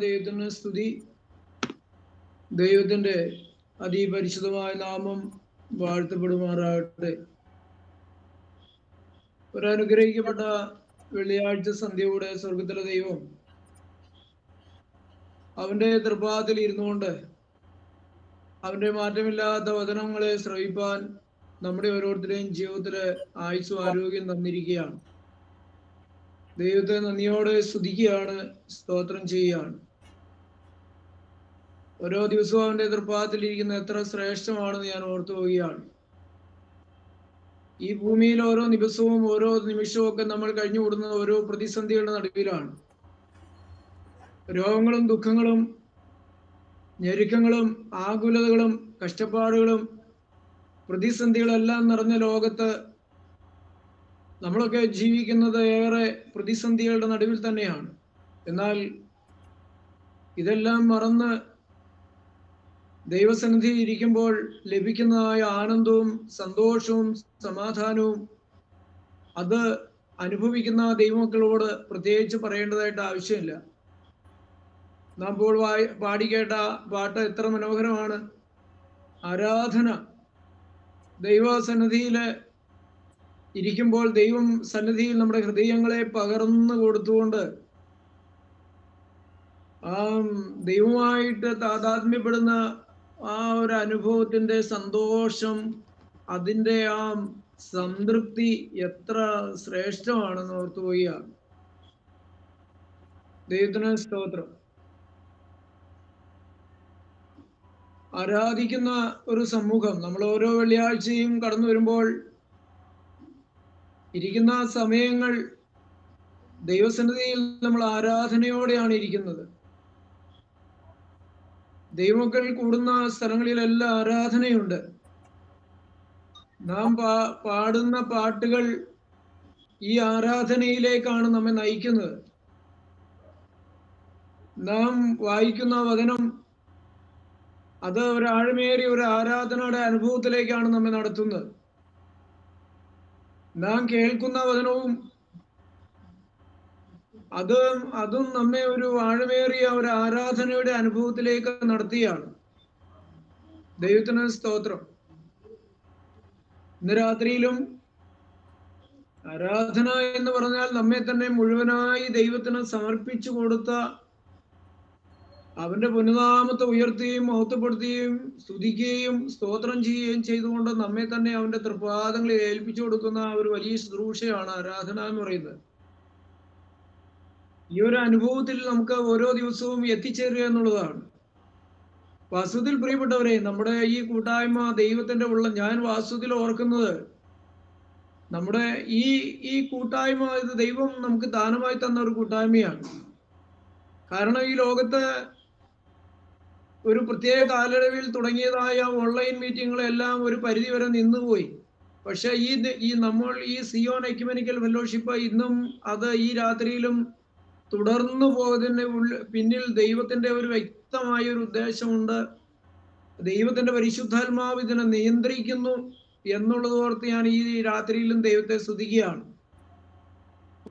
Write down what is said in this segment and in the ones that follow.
ദൈവത്തിന് സ്തുതി. ദൈവത്തിന്റെ അതിപരിശുദ്ധമായ നാമം വാഴ്ത്തപ്പെടുമാറാകട്ടെ. ഒരനുഗ്രഹിക്കപ്പെട്ട വെള്ളിയാഴ്ച സന്ധ്യയുടെ സ്വർഗത്തിലെ ദൈവം അവന്റെ തൃപ്പാദത്തിൽ ഇരുന്നുകൊണ്ട് അവന്റെ മാറ്റമില്ലാത്ത വചനങ്ങളെ ശ്രവിപ്പാൻ നമ്മുടെ ഓരോരുത്തരുടെയും ജീവിതത്തില് ആയുസ്സും ആരോഗ്യം തന്നിരിക്കുകയാണ്. ദൈവത്തെ നന്ദിയോടെ സ്തുതിക്കുകയാണ്, സ്തോത്രം ചെയ്യുകയാണ്. ഓരോ ദിവസവും അവന്റെ തൃപ്പാദത്തിൽ ഇരിക്കുന്ന എത്ര ശ്രേഷ്ഠമാണെന്ന് ഞാൻ ഓർത്തു പോവുകയാണ്. ഈ ഭൂമിയിൽ ഓരോ ദിവസവും ഓരോ നിമിഷവും ഒക്കെ നമ്മൾ കഴിഞ്ഞുകൂടുന്ന ഓരോ പ്രതിസന്ധികളുടെ നടുവിലാണ്. രോഗങ്ങളും ദുഃഖങ്ങളും ഞെരുക്കങ്ങളും ആകുലതകളും കഷ്ടപ്പാടുകളും പ്രതിസന്ധികളെല്ലാം നിറഞ്ഞ ലോകത്ത് നമ്മളൊക്കെ ജീവിക്കുന്നത് ഏറെ പ്രതിസന്ധികളുടെ നടുവിൽ തന്നെയാണ്. എന്നാൽ ഇതെല്ലാം മറന്ന് ദൈവസന്നിധി ഇരിക്കുമ്പോൾ ലഭിക്കുന്നതായ ആനന്ദവും സന്തോഷവും സമാധാനവും അത് അനുഭവിക്കുന്ന ദൈവമക്കളോട് പ്രത്യേകിച്ച് പറയേണ്ടതായിട്ട് ആവശ്യമില്ല. നാം ഇപ്പോൾ പാടിക്കേട്ട പാട്ട് എത്ര മനോഹരമാണ്. ആരാധന. ദൈവസന്നിധിയില് ഇരിക്കുമ്പോൾ ദൈവം സന്നിധിയിൽ നമ്മുടെ ഹൃദയങ്ങളെ പകർന്നു കൊടുത്തുകൊണ്ട് ദൈവമായിട്ട് താതാത്മ്യപ്പെടുന്ന ആ ഒരു അനുഭവത്തിന്റെ സന്തോഷം, അതിൻ്റെ ആ സംതൃപ്തി എത്ര ശ്രേഷ്ഠമാണെന്ന് ഓർത്തു പോവുകയാണ്. ദൈവത്തിന് സ്തോത്രം. ആരാധിക്കുന്ന ഒരു സമൂഹം നമ്മൾ ഓരോ വെള്ളിയാഴ്ചയും കടന്നു വരുമ്പോൾ ഇരിക്കുന്ന സമയങ്ങൾ ദൈവസന്നിധിയിൽ നമ്മൾ ആരാധനയോടെയാണ് ഇരിക്കുന്നത്. ദൈവമക്കൾ കൂടുന്ന സ്ഥലങ്ങളിലെല്ലാം ആരാധനയുണ്ട്. നാം പാടുന്ന പാട്ടുകൾ ഈ ആരാധനയിലേക്കാണ് നമ്മെ നയിക്കുന്നത്. നാം വായിക്കുന്ന വചനം അത് ഒരാഴമേറിയ ഒരു ആരാധനയുടെ അനുഭവത്തിലേക്കാണ് നമ്മെ നടത്തുന്നത്. നാം കേൾക്കുന്ന വചനവും അതും നമ്മെ ഒരു ആഴമേറിയ ഒരു ആരാധനയുടെ അനുഭവത്തിലേക്ക് നടത്തിയാണ്. ദൈവത്തിന് സ്തോത്രം. ഇന്ന് രാത്രിയിലും ആരാധന എന്ന് പറഞ്ഞാൽ നമ്മെ തന്നെ മുഴുവനായി ദൈവത്തിന് സമർപ്പിച്ചു കൊടുത്ത, അവന്റെ പുനനാമത്തെ ഉയർത്തുകയും മഹത്വപ്പെടുത്തുകയും സ്തുതിക്കുകയും സ്തോത്രം ചെയ്യുകയും ചെയ്തുകൊണ്ട് നമ്മെ തന്നെ അവന്റെ തൃപാദങ്ങളിൽ ഏൽപ്പിച്ചു കൊടുക്കുന്ന ഒരു വലിയ ശുശ്രൂഷയാണ് ആരാധന എന്ന് പറയുന്നത്. ഈ ഒരു അനുഭവത്തിൽ നമുക്ക് ഓരോ ദിവസവും എത്തിച്ചേരുക എന്നുള്ളതാണ്. വാസ്തവത്തിൽ പ്രിയപ്പെട്ടവരെ, നമ്മുടെ ഈ കൂട്ടായ്മ ദൈവത്തിന്റെ ഞാൻ വാസ്തവത്തിൽ ഓർക്കുന്നത് നമ്മുടെ ഈ കൂട്ടായ്മ ഇത് ദൈവം നമുക്ക് ദാനമായി തന്ന ഒരു കൂട്ടായ്മയാണ്. കാരണം ഈ ലോകത്ത് ഒരു പ്രത്യേക കാലയളവിൽ തുടങ്ങിയതായ ഓൺലൈൻ മീറ്റിങ്ങുകളെല്ലാം ഒരു പരിധി വരെ നിന്നുപോയി. പക്ഷെ നമ്മൾ ഈ സിയോൺ എക്യുമെനിക്കൽ ഫെലോഷിപ്പ് ഇന്നും അത് ഈ രാത്രിയിലും തുടർന്നു പോകുന്നതിന് പിന്നിൽ ദൈവത്തിന്റെ ഒരു വ്യക്തമായ ഒരു ഉദ്ദേശമുണ്ട്. ദൈവത്തിന്റെ പരിശുദ്ധാത്മാവ് ഇതിനെ നിയന്ത്രിക്കുന്നു എന്നുള്ളത് ഓർത്ത് ഞാൻ ഈ രാത്രിയിലും ദൈവത്തെ സ്തുതിക്കുകയാണ്.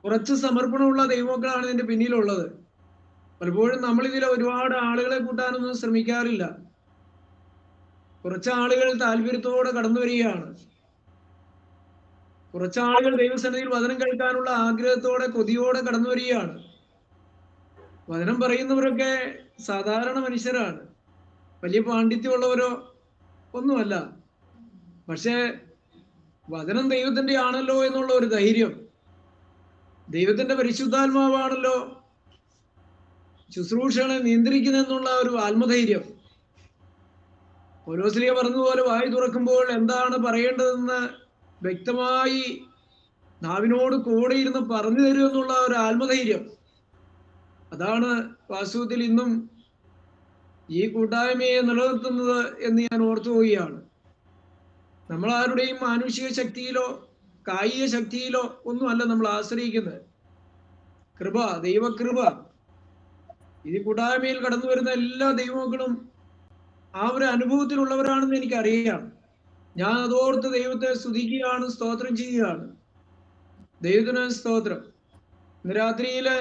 കുറച്ച് സമർപ്പണമുള്ള ദൈവമക്കളാണ് ഇതിന്റെ പിന്നിലുള്ളത്. പലപ്പോഴും നമ്മൾ ഇതിൽ ഒരുപാട് ആളുകളെ കൂട്ടാനൊന്നും ശ്രമിക്കാറില്ല. കുറച്ച് ആളുകൾ താല്പര്യത്തോടെ കടന്നു വരികയാണ്. കുറച്ച് ആളുകൾ ദൈവസന്നിധിയിൽ വചനം കേൾക്കാനുള്ള ആഗ്രഹത്തോടെ കൊതിയോടെ കടന്നു വരികയാണ്. വചനം പറയുന്നവരൊക്കെ സാധാരണ മനുഷ്യരാണ്, വലിയ പാണ്ഡിത്യമുള്ളവരോ ഒന്നുമല്ല. പക്ഷെ വചനം ദൈവത്തിന്റെ ആണല്ലോ എന്നുള്ള ഒരു ധൈര്യം, ദൈവത്തിന്റെ പരിശുദ്ധാത്മാവാണല്ലോ ശുശ്രൂഷകളെ നിയന്ത്രിക്കുന്നെന്നുള്ള ഒരു ആത്മധൈര്യം. പൗലോസ്ലീഹ പറഞ്ഞതുപോലെ വായി തുറക്കുമ്പോൾ എന്താണ് പറയേണ്ടതെന്ന് വ്യക്തമായി നാവിനോട് കൂടെ ഇരുന്ന് പറഞ്ഞു തരുമെന്നുള്ള ഒരു ആത്മധൈര്യം, അതാണ് വാസ്തവത്തിൽ ഇന്നും ഈ കൂട്ടായ്മയെ നിലനിർത്തുന്നത് എന്ന് ഞാൻ ഓർത്തു പോവുകയാണ്. നമ്മൾ ആരുടെയും മാനുഷിക ശക്തിയിലോ കായിക ശക്തിയിലോ ഒന്നുമല്ല നമ്മൾ ആശ്രയിക്കുന്നത്. കൃപ, ദൈവകൃപ. ഈ കൂട്ടായ്മയിൽ കടന്നു വരുന്ന എല്ലാ ദൈവമക്കളും ആ ഒരു അനുഭവത്തിലുള്ളവരാണെന്ന് എനിക്കറിയാം. ഞാൻ അതോർത്ത് ദൈവത്തെ സ്തുതിക്കുകയാണ്, സ്തോത്രം ചെയ്യുകയാണ്. ദൈവത്തിന് സ്തോത്രം. ഇന്ന് രാത്രിയില്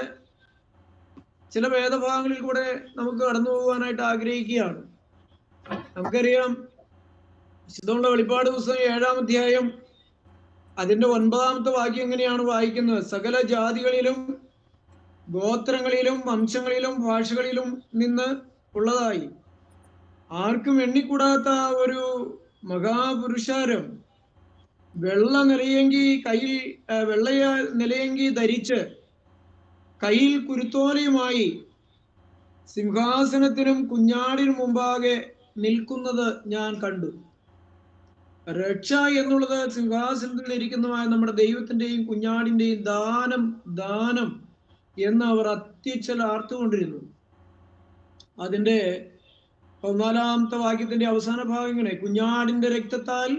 ചില വേദഭാഗങ്ങളിൽ കൂടെ നമുക്ക് കടന്നു പോകാനായിട്ട് ആഗ്രഹിക്കുകയാണ്. നമുക്കറിയാം, വിശുദ്ധമുള്ള വെളിപ്പാട് പുസ്തകം 7-ാം അധ്യായം അതിന്റെ 9-ാമത്തെ വാക്യം എങ്ങനെയാണ് വായിക്കുന്നത്? സകല ജാതികളിലും ഗോത്രങ്ങളിലും വംശങ്ങളിലും ഭാഷകളിലും നിന്ന് ഉള്ളതായി ആർക്കും എണ്ണിക്കൂടാത്ത ഒരു മഹാപുരുഷാരം വെള്ള നിലയങ്കി ധരിച്ച് കയ്യിൽ കുരുത്തോലയുമായി സിംഹാസനത്തിനും കുഞ്ഞാടിനും മുമ്പാകെ നിൽക്കുന്നത് ഞാൻ കണ്ടു. രക്ഷ എന്നുള്ളത് സിംഹാസനത്തിൽ ഇരിക്കുന്നതായ നമ്മുടെ ദൈവത്തിന്റെയും കുഞ്ഞാടിന്റെയും ദാനം ദാനം എന്ന് അവർ അത്യുച്ചൽ ആർത്തുകൊണ്ടിരുന്നു. അതിന്റെ 14-ാമത്തെ വാക്യത്തിന്റെ അവസാന ഭാഗം ഇങ്ങനെ: കുഞ്ഞാടിന്റെ രക്തത്താൽ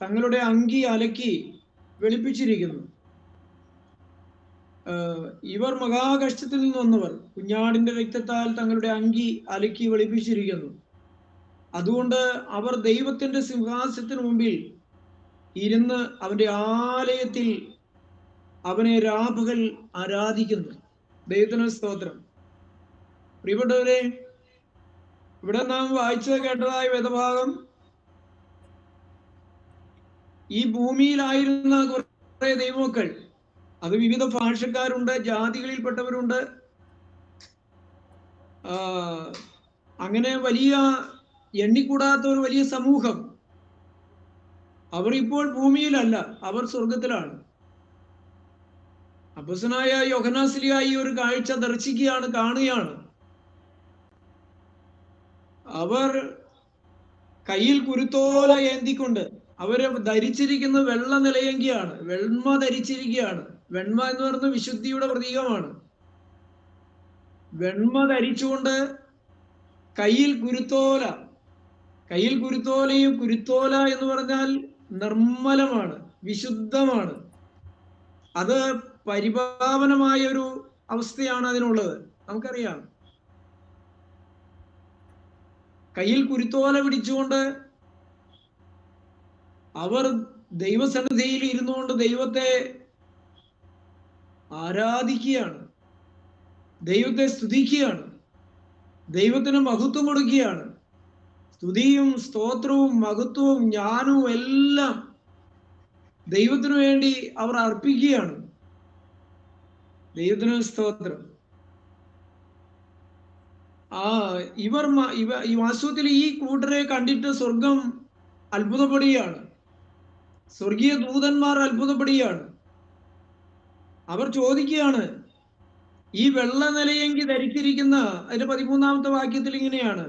തങ്ങളുടെ അങ്കി അലക്കി വെളുപ്പിച്ചിരിക്കുന്നു. ഇവർ മഹാകഷ്ടത്തിൽ നിന്ന് വന്നവർ കുഞ്ഞാടിന്റെ രക്തത്താൽ തങ്ങളുടെ അങ്കി അലക്കി വെളുപ്പിച്ചിരിക്കുന്നു. അതുകൊണ്ട് അവർ ദൈവത്തിന്റെ സിംഹാസനത്തിന് മുമ്പിൽ ഇരുന്ന് അവന്റെ ആലയത്തിൽ അവനെ രാപകൽ ആരാധിക്കുന്നു. ദൈവത്തിന് സ്തോത്രം. പ്രിയപ്പെട്ടവരെ, ഇവിടെ നാം വായിച്ചത് കേട്ടതായ വേദഭാഗം ഈ ഭൂമിയിലായിരുന്ന കുറെ ദൈവമക്കൾ, അത് വിവിധ ഭാഷക്കാരുണ്ട്, ജാതികളിൽപ്പെട്ടവരുണ്ട്, അങ്ങനെ വലിയ എണ്ണിക്കൂടാത്ത ഒരു വലിയ സമൂഹം. അവർ ഇപ്പോൾ ഭൂമിയിലല്ല, അവർ സ്വർഗത്തിലാണ്. അപ്പോസ്തലനായ യോഹന്നാൻ ശ്ലീഹ ഈ ഒരു കാഴ്ച ദർശിക്കുകയാണ്, കാണുകയാണ്. അവർ കയ്യിൽ കുരുത്തോല ഏന്തിക്കൊണ്ട്, അവര് ധരിച്ചിരിക്കുന്നത് വെള്ള നിലയങ്കിയാണ്, വെണ്മ ധരിച്ചിരിക്കുകയാണ്. വെണ്മ എന്ന് പറയുന്നത് വിശുദ്ധിയുടെ പ്രതീകമാണ്. വെണ്മ ധരിച്ചുകൊണ്ട് കയ്യിൽ കുരുത്തോലയും, കുരുത്തോല എന്ന് പറഞ്ഞാൽ നിർമ്മലമാണ്, വിശുദ്ധമാണ്. അത് പരിപാവനമായ ഒരു അവസ്ഥയാണ് അതിനുള്ളത്. നമുക്കറിയാം, കയ്യിൽ കുരുത്തോല പിടിച്ചുകൊണ്ട് അവർ ദൈവസന്നിധിയിൽ ഇരുന്നുകൊണ്ട് ദൈവത്തെ ആരാധിക്കുകയാണ്, ദൈവത്തെ സ്തുതിക്കുകയാണ്, ദൈവത്തിന് മഹത്വം കൊടുക്കുകയാണ്. സ്തുതിയും സ്തോത്രവും മഹത്വവും ജ്ഞാനവും എല്ലാം ദൈവത്തിനു വേണ്ടി അവർ അർപ്പിക്കുകയാണ്. ദൈവത്തിന് സ്തോത്രം. ഈ വാസ്തവത്തിൽ ഈ കൂട്ടരെ കണ്ടിട്ട് സ്വർഗം അത്ഭുതപ്പെടുകയാണ്, സ്വർഗീയ ദൂതന്മാർ അത്ഭുതപ്പെടുകയാണ്. അവർ ചോദിക്കുകയാണ്, ഈ വെള്ള നിലയങ്കി ധരിച്ചിരിക്കുന്ന, അതിന്റെ 13-ാമത്തെ വാക്യത്തിൽ ഇങ്ങനെയാണ്: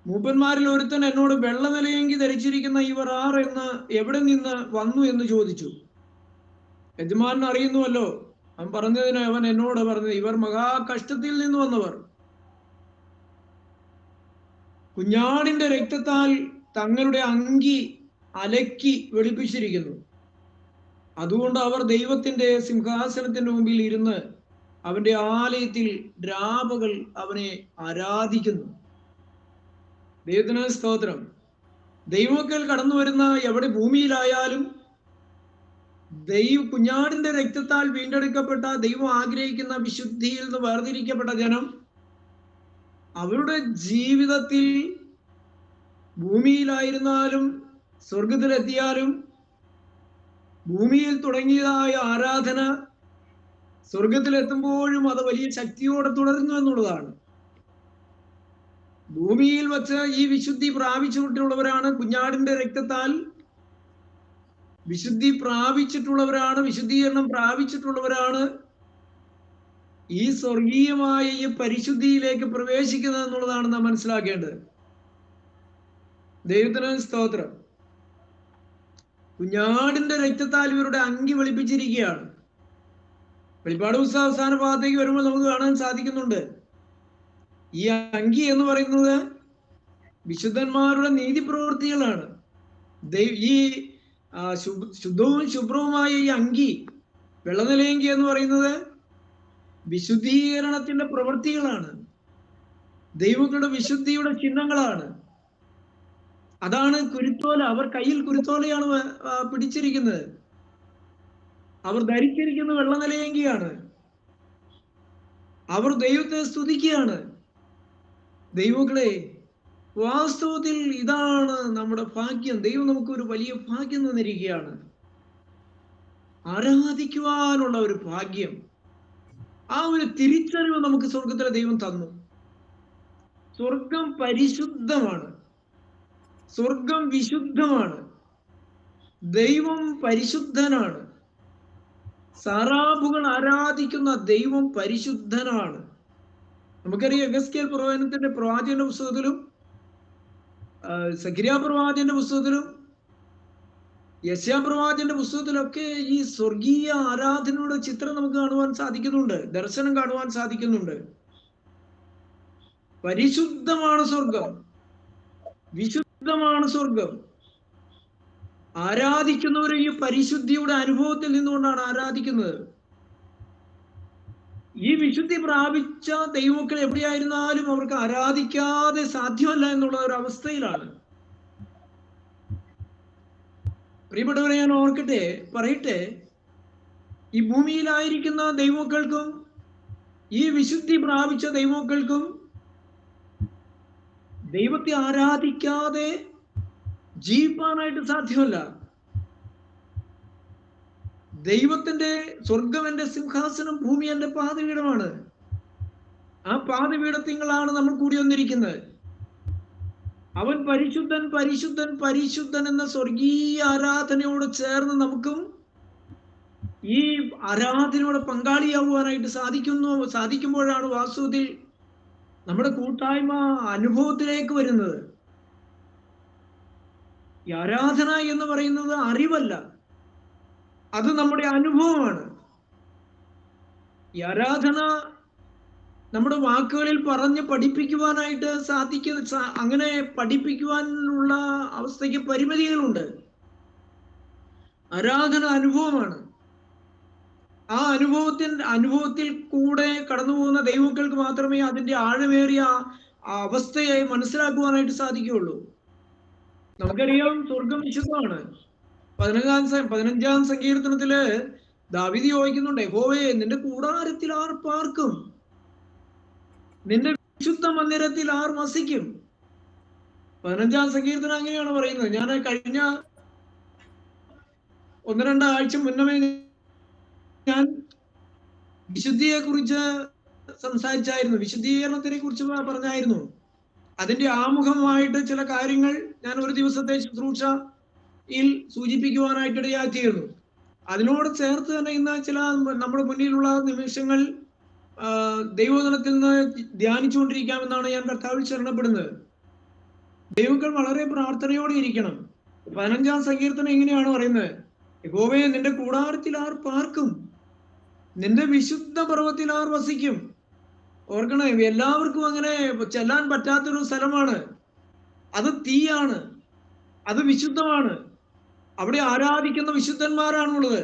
മൂപ്പന്മാരിൽ ഒരുത്തൻ എന്നോട് വെള്ള നിലയങ്കി ധരിച്ചിരിക്കുന്ന ഇവർ ആർ എന്ന് എവിടെ നിന്ന് വന്നു എന്ന് ചോദിച്ചു. യജമാനൻ അറിയുന്നുവല്ലോ. അവൻ പറഞ്ഞതിന് അവൻ എന്നോട് പറഞ്ഞത്, ഇവർ മഹാകഷ്ടത്തിൽ നിന്ന് വന്നവർ, കുഞ്ഞാടിന്റെ രക്തത്താൽ തങ്ങളുടെ അങ്കി അലക്കി വെളുപ്പിച്ചിരിക്കുന്നു. അതുകൊണ്ട് അവർ ദൈവത്തിന്റെ സിംഹാസനത്തിന്റെ മുമ്പിൽ ഇരുന്ന് അവന്റെ ആലയത്തിൽ രാപകൽ അവനെ ആരാധിക്കുന്നു. ദൈവത്തിന് സ്തോത്രം. ദൈവമക്കൾ കടന്നു വരുന്ന എവിടെ ഭൂമിയിലായാലും കുഞ്ഞാടിന്റെ രക്തത്താൽ വീണ്ടെടുക്കപ്പെട്ട, ദൈവം ആഗ്രഹിക്കുന്ന വിശുദ്ധിയിൽ നിന്ന് വേർതിരിക്കപ്പെട്ട ജനം അവരുടെ ജീവിതത്തിൽ ഭൂമിയിലായിരുന്നാലും സ്വർഗത്തിലെത്തിയാലും ഭൂമിയിൽ തുടങ്ങിയതായ ആരാധന സ്വർഗത്തിലെത്തുമ്പോഴും അത് വലിയ ശക്തിയോടെ തുടരുന്നു എന്നുള്ളതാണ്. ഭൂമിയിൽ വച്ച് ഈ വിശുദ്ധി പ്രാപിച്ചിട്ടുള്ളവരാണ്, കുഞ്ഞാടിന്റെ രക്തത്താൽ വിശുദ്ധി പ്രാപിച്ചിട്ടുള്ളവരാണ്, വിശുദ്ധീകരണം പ്രാപിച്ചിട്ടുള്ളവരാണ് ഈ സ്വർഗീയമായ ഈ പരിശുദ്ധിയിലേക്ക് പ്രവേശിക്കുന്നത് എന്നുള്ളതാണ് നാം മനസ്സിലാക്കേണ്ടത്. ദൈവത്തിന് സ്തോത്രം. കുഞ്ഞാടിന്റെ രക്തത്താൽ ഇവരുടെ അങ്കി വെളുപ്പിച്ചിരിക്കുകയാണ്. വെളിപ്പാട് പുസ്തകം അവസാന ഭാഗത്തേക്ക് വരുമ്പോൾ നമുക്ക് കാണാൻ സാധിക്കുന്നുണ്ട്, ഈ അങ്കി എന്ന് പറയുന്നത് വിശുദ്ധന്മാരുടെ നീതിപ്രവൃത്തികളാണ്. ഈ ശുദ്ധവും ശുഭ്രവുമായ ഈ അങ്കി, വെള്ളനിലയങ്കി എന്ന് പറയുന്നത് വിശുദ്ധീകരണത്തിന്റെ പ്രവൃത്തികളാണ്, ദൈവങ്ങളുടെ വിശുദ്ധിയുടെ ചിഹ്നങ്ങളാണ്. അതാണ് കുരുത്തോല. അവർ കയ്യിൽ കുരുത്തോലയാണ് പിടിച്ചിരിക്കുന്നത്. അവർ ധരിച്ചിരിക്കുന്ന വെള്ളനിലയങ്കിയാണ്. അവർ ദൈവത്തെ സ്തുതിക്കുകയാണ്. ദൈവങ്ങളെ, വാസ്തവത്തിൽ ഇതാണ് നമ്മുടെ ഭാഗ്യം. ദൈവം നമുക്കൊരു വലിയ ഭാഗ്യം തന്നിരിക്കുകയാണ്. ആരാധിക്കുവാനുള്ള ഒരു ഭാഗ്യം, ആ ഒരു തിരിച്ചറിവ് നമുക്ക് സ്വർഗത്തിലെ ദൈവം തന്നു. സ്വർഗം പരിശുദ്ധമാണ്, സ്വർഗം വിശുദ്ധമാണ്, ദൈവം പരിശുദ്ധനാണ്. സറാബുകൾ ആരാധിക്കുന്ന ദൈവം പരിശുദ്ധനാണ്. നമുക്കറിയാം, യെഹെസ്കേൽ പ്രവചനത്തിന്റെ പ്രവാചകന്റെ പുസ്തകത്തിലും സഖരിയാ പ്രവാചകന്റെ പുസ്തകത്തിലും യെശയ്യാ പ്രവാചകന്റെ പുസ്തകത്തിലൊക്കെ ഈ സ്വർഗീയ ആരാധനയുടെ ചിത്രം നമുക്ക് കാണുവാൻ സാധിക്കുന്നുണ്ട്, ദർശനം കാണുവാൻ സാധിക്കുന്നുണ്ട്. പരിശുദ്ധമാണ് സ്വർഗം, വിശുദ്ധമാണ് സ്വർഗം. ആരാധിക്കുന്നവർ ഈ പരിശുദ്ധിയുടെ അനുഭവത്തിൽ നിന്നുകൊണ്ടാണ് ആരാധിക്കുന്നത്. ഈ വിശുദ്ധി പ്രാപിച്ച ദൈവമക്കൾ എവിടെയായിരുന്നാലും അവർക്ക് ആരാധിക്കാതെ സാധ്യമല്ല എന്നുള്ള ഒരു അവസ്ഥയിലാണ്. പ്രിയപ്പെട്ടവരെ, ഞാൻ പറയട്ടെ, ഈ ഭൂമിയിലായിരിക്കുന്ന ദൈവമക്കൾക്കും ഈ വിശുദ്ധി പ്രാപിച്ച ദൈവമക്കൾക്കും ദൈവത്തെ ആരാധിക്കാതെ ജീവിക്കാനായിട്ട് സാധ്യമല്ല. ദൈവത്തിന്റെ സ്വർഗം എന്റെ സിംഹാസനം, ഭൂമി എന്റെ പാദപീഠമാണ്. ആ പാദപീഠത്തിങ്ങളാണ് നമ്മൾ കൂടി വന്നിരിക്കുന്നത്. അവൻ പരിശുദ്ധൻ പരിശുദ്ധൻ പരിശുദ്ധൻ എന്ന സ്വർഗീയ ആരാധനയോട് ചേർന്ന് നമുക്കും ഈ ആരാധനയോടെ പങ്കാളിയാവുവാനായിട്ട് സാധിക്കുമ്പോഴാണ് വാസ്തവത്തിൽ നമ്മുടെ കൂട്ടായ്മ അനുഭവത്തിലേക്ക് വരുന്നത്. ഈ ആരാധന എന്ന് പറയുന്നത് അറിവല്ല, അത് നമ്മുടെ അനുഭവമാണ്. ഈ ആരാധന നമ്മുടെ വാക്കുകളിൽ പറഞ്ഞ് പഠിപ്പിക്കുവാനായിട്ട് അങ്ങനെ പഠിപ്പിക്കുവാനുള്ള അവസ്ഥയ്ക്ക് പരിമിതികളുണ്ട്. ആരാധന അനുഭവമാണ്. ആ അനുഭവത്തിൽ കൂടെ കടന്നു പോകുന്ന ദൈവങ്ങൾക്ക് മാത്രമേ അതിന്റെ ആഴമേറിയ അവസ്ഥയെ മനസ്സിലാക്കുവാനായിട്ട് സാധിക്കുകയുള്ളൂ. നമുക്കറിയാം, സ്വർഗം വിശുദ്ധമാണ്. 15-ാം സങ്കീർത്തനത്തില് ദാവീദ് ചോദിക്കുന്നുണ്ട്, യഹോവേ, നിന്റെ കൂടാരത്തിൽ ആർ പാർക്കും? നിന്റെ വിശുദ്ധ മന്ദിരത്തിൽ ആർ വസിക്കും? 15-ാം സങ്കീർത്തനം അങ്ങനെയാണ് പറയുന്നത്. ഞാൻ കഴിഞ്ഞ 1-2 ആഴ്ച മുന്നമേ ഞാൻ വിശുദ്ധിയെ കുറിച്ച് സംസാരിച്ചായിരുന്നു, വിശുദ്ധീകരണത്തിനെ കുറിച്ച് പറഞ്ഞായിരുന്നു. അതിന്റെ ആമുഖമായിട്ട് ചില കാര്യങ്ങൾ ഞാൻ ഒരു ദിവസത്തെ ശുശ്രൂഷയിൽ സൂചിപ്പിക്കുവാനായിട്ടിടയാക്കിയിരുന്നു. അതിനോട് ചേർത്ത് തന്നെ ഇന്ന് ചില നമ്മുടെ മുന്നിലുള്ള നിമിഷങ്ങൾ ദൈവവചനത്തിൽ നിന്ന് ധ്യാനിച്ചുകൊണ്ടിരിക്കാമെന്നാണ് ഞാൻ കർത്താവിൽ ശരണപ്പെടുന്നത്. ദൈവങ്ങൾ വളരെ പ്രാർത്ഥനയോടെ ഇരിക്കണം. 15-ാം സങ്കീർത്തനം ഇങ്ങനെയാണ് പറയുന്നത്, യഹോവേ, നിന്റെ കൂടാരത്തിൽ ആർ പാർക്കും? നിന്റെ വിശുദ്ധ പർവ്വത്തിൽ ആർ വസിക്കും? ഓർക്കണേ, എല്ലാവർക്കും അങ്ങനെ ചെല്ലാൻ പറ്റാത്തൊരു സ്ഥലമാണ്. അത് തീയാണ്, അത് വിശുദ്ധമാണ്. അവിടെ ആരാധിക്കുന്ന വിശുദ്ധന്മാരാണുള്ളത്.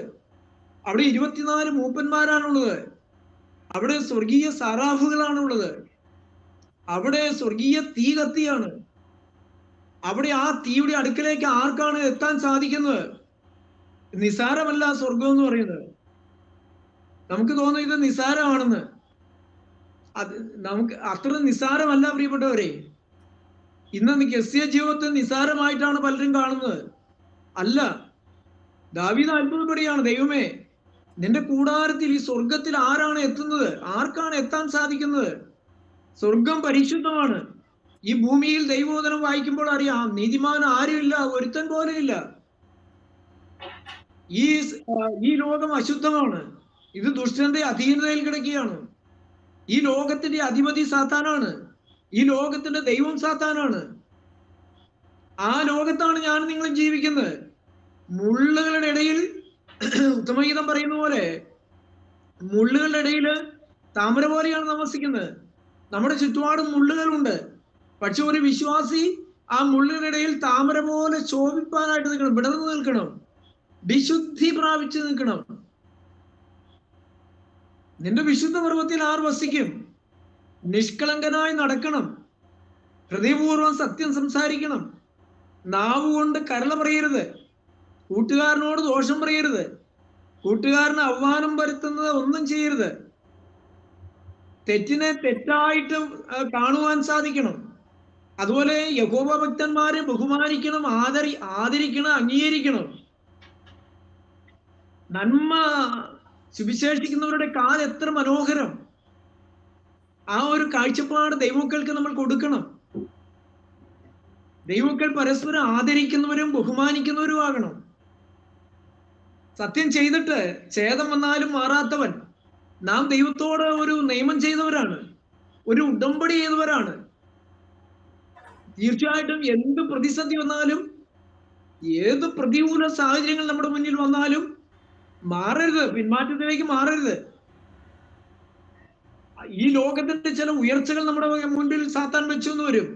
അവിടെ 24 മൂപ്പന്മാരാണുള്ളത്. അവിടെ സ്വർഗീയ സാറാഫുകളാണുള്ളത്. അവിടെ സ്വർഗീയ തീ കത്തിയാണ്. അവിടെ ആ തീയുടെ അടുക്കലേക്ക് ആർക്കാണ് എത്താൻ സാധിക്കുന്നത്? നിസാരമല്ല സ്വർഗം എന്ന് പറയുന്നത്. നമുക്ക് തോന്നുന്നു ഇത് നിസാരമാണെന്ന്. അത് നമുക്ക് അത്ര നിസാരമല്ല പ്രിയപ്പെട്ടവരെ. ഇന്ന് ക്രിസ്തീയ ജീവിതത്തെ നിസാരമായിട്ടാണ് പലരും കാണുന്നത്. അല്ല, ദാവീദ് അത്ഭുതപ്പെടുകയാണ്, ദൈവമേ, നിന്റെ കൂടാരത്തിൽ ഈ സ്വർഗത്തിൽ ആരാണ് എത്തുന്നത്? ആർക്കാണ് എത്താൻ സാധിക്കുന്നത്? സ്വർഗം പരിശുദ്ധമാണ്. ഈ ഭൂമിയിൽ ദൈവവചനം വായിക്കുമ്പോൾ അറിയാം, നീതിമാൻ ആരുമില്ല, ഒരുത്തൻ പോലെയില്ല. ഈ ലോകം അശുദ്ധമാണ്. ഇത് ദുഷ്ടന്റെ അധീനതയിൽ കിടക്കുകയാണ്. ഈ ലോകത്തിന്റെ അധിപതി സാത്താനാണ്. ഈ ലോകത്തിന്റെ ദൈവം സാത്താനാണ്. ആ ലോകത്താണ് ഞാൻ നിങ്ങളും ജീവിക്കുന്നത്. മുള്ളുകളുടെ ഇടയിൽ, ഉത്തമഗീതം പറയുന്ന പോലെ, മുള്ളുകളുടെ ഇടയിൽ താമര പോലെയാണ് താമസിക്കുന്നത്. നമ്മുടെ ചുറ്റുപാടും മുള്ളുകളുണ്ട്. പക്ഷെ ഒരു വിശ്വാസി ആ മുള്ളുകളുടെ ഇടയിൽ താമര പോലെ ശോഭിപ്പാനായിട്ട് നിൽക്കണം, വിടർന്നു നിൽക്കണം, വിശുദ്ധി പ്രാപിച്ചു നിൽക്കണം. നിന്റെ വിശുദ്ധ പർവ്വത്തിൽ ആർ വസിക്കും? നിഷ്കളങ്കനായി നടക്കണം, ഹൃദയപൂർവ്വം സത്യം സംസാരിക്കണം, നാവ് കൊണ്ട് കരള പറയരുത്, കൂട്ടുകാരനോട് ദോഷം പറയരുത്, കൂട്ടുകാരന് അവമാനം വരുത്തുന്നത് ഒന്നും ചെയ്യരുത്. തെറ്റിനെ തെറ്റായിട്ട് കാണുവാൻ സാധിക്കണം. അതുപോലെ യഹോവ ഭക്തന്മാരെ ബഹുമാനിക്കണം, ആദരിക്കണം, അംഗീകരിക്കണം. നന്മ സുവിശേഷിക്കുന്നവരുടെ കാൽ എത്ര മനോഹരം! ആ ഒരു കാഴ്ചപ്പാട് ദൈവമക്കൾക്ക് നമ്മൾ കൊടുക്കണം. ദൈവമക്കൾ പരസ്പരം ആദരിക്കുന്നവരും ബഹുമാനിക്കുന്നവരും ആകണം. സത്യം ചെയ്തിട്ട് ഛേദം വന്നാലും മാറാത്തവൻ. നാം ദൈവത്തോട് ഒരു നിയമം ചെയ്തവരാണ്, ഒരു ഉടമ്പടി ചെയ്തവരാണ്. തീർച്ചയായിട്ടും എന്ത് പ്രതിസന്ധി വന്നാലും, ഏത് പ്രതികൂല സാഹചര്യങ്ങൾ നമ്മുടെ മുന്നിൽ വന്നാലും മാറരുത്, പിന്മാറ്റത്തിലേക്ക് മാറരുത്. ഈ ലോകത്തിന്റെ ചില ഉയർച്ചകൾ നമ്മുടെ മുൻപിൽ സാത്താൻ വെച്ചു എന്ന് വരും,